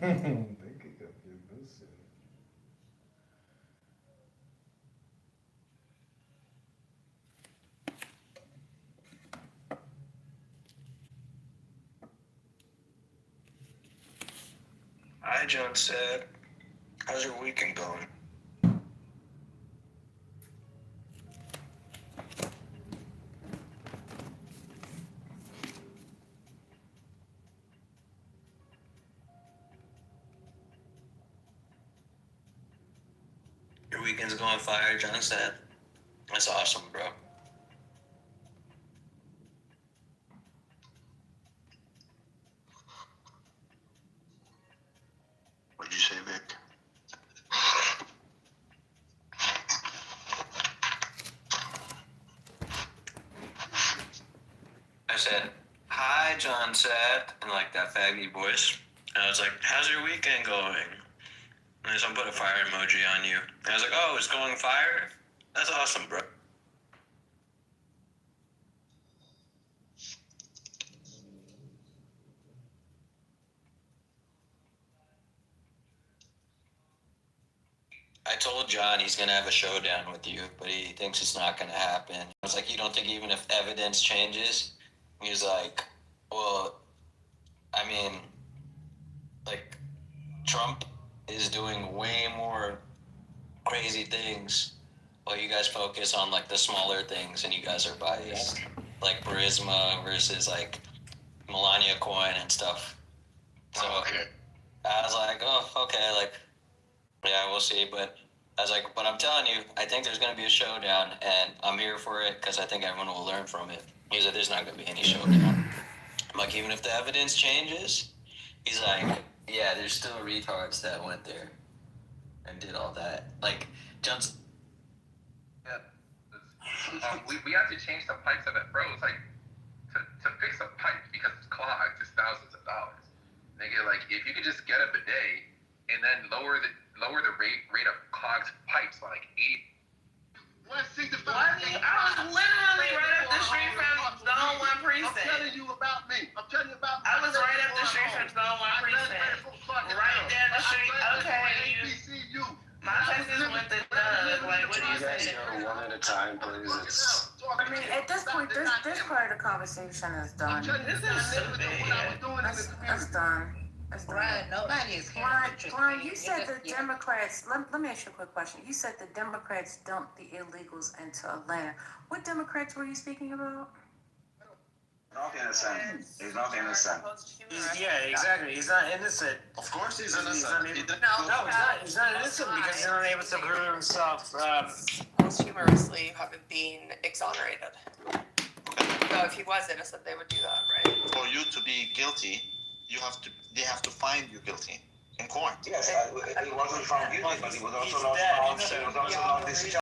Hi, John said. How's your weekend going? Your weekend's going fire, John said. That's awesome, bro. What'd you say, Vic? I said, hi, John said, in like that faggy voice. And I was like, how's your weekend going? And then someone put a fire emoji on you. And I was like, oh, it's going fire? That's awesome, bro. I told John he's going to have a showdown with you, but he thinks it's not going to happen. I was like, you don't think even if evidence changes? He's like, well, I mean, like, Trump is doing way more crazy things while you guys focus on, like, the smaller things and you guys are biased. Like, Burisma versus, like, Melania Coin and stuff. So, I was like, oh, okay, like, yeah, we'll see, but I was like, but I'm telling you, I think there's going to be a showdown, and I'm here for it because I think everyone will learn from it. He's like, there's not going to be any showdown. I'm like, even if the evidence changes? He's like, yeah, there's still retards that went there and did all that. Like, Johnson. Yeah. We have to change the pipes that it froze. Like, to fix a pipe because it's clogged is thousands of dollars. Nigga, like, if you could just get a bidet and then lower the rate of clogged pipes by like 80. I was literally right up the street from the 01 precinct. I'm telling you about me. I was right up the street from the 01 precinct. Right down the street. Okay, my place is with the dub. Like, what do you say? Go one at a time, please. I mean, at this point, this part of the conversation is done. This is stupid. That's done. Brian, nobody is Brian, you said the Democrats, let me ask you a quick question. You said the Democrats dumped the illegals into Atlanta. What Democrats were you speaking about? Not innocent. He's not innocent. Yeah, exactly. He's not innocent. Of course he's innocent. He's not innocent because he's not able to prove himself. Posthumously being exonerated. So if he was innocent, they would do that, right? For you to be guilty, they have to find you guilty in court. Yes, he wasn't found guilty, but he was also not found discharged.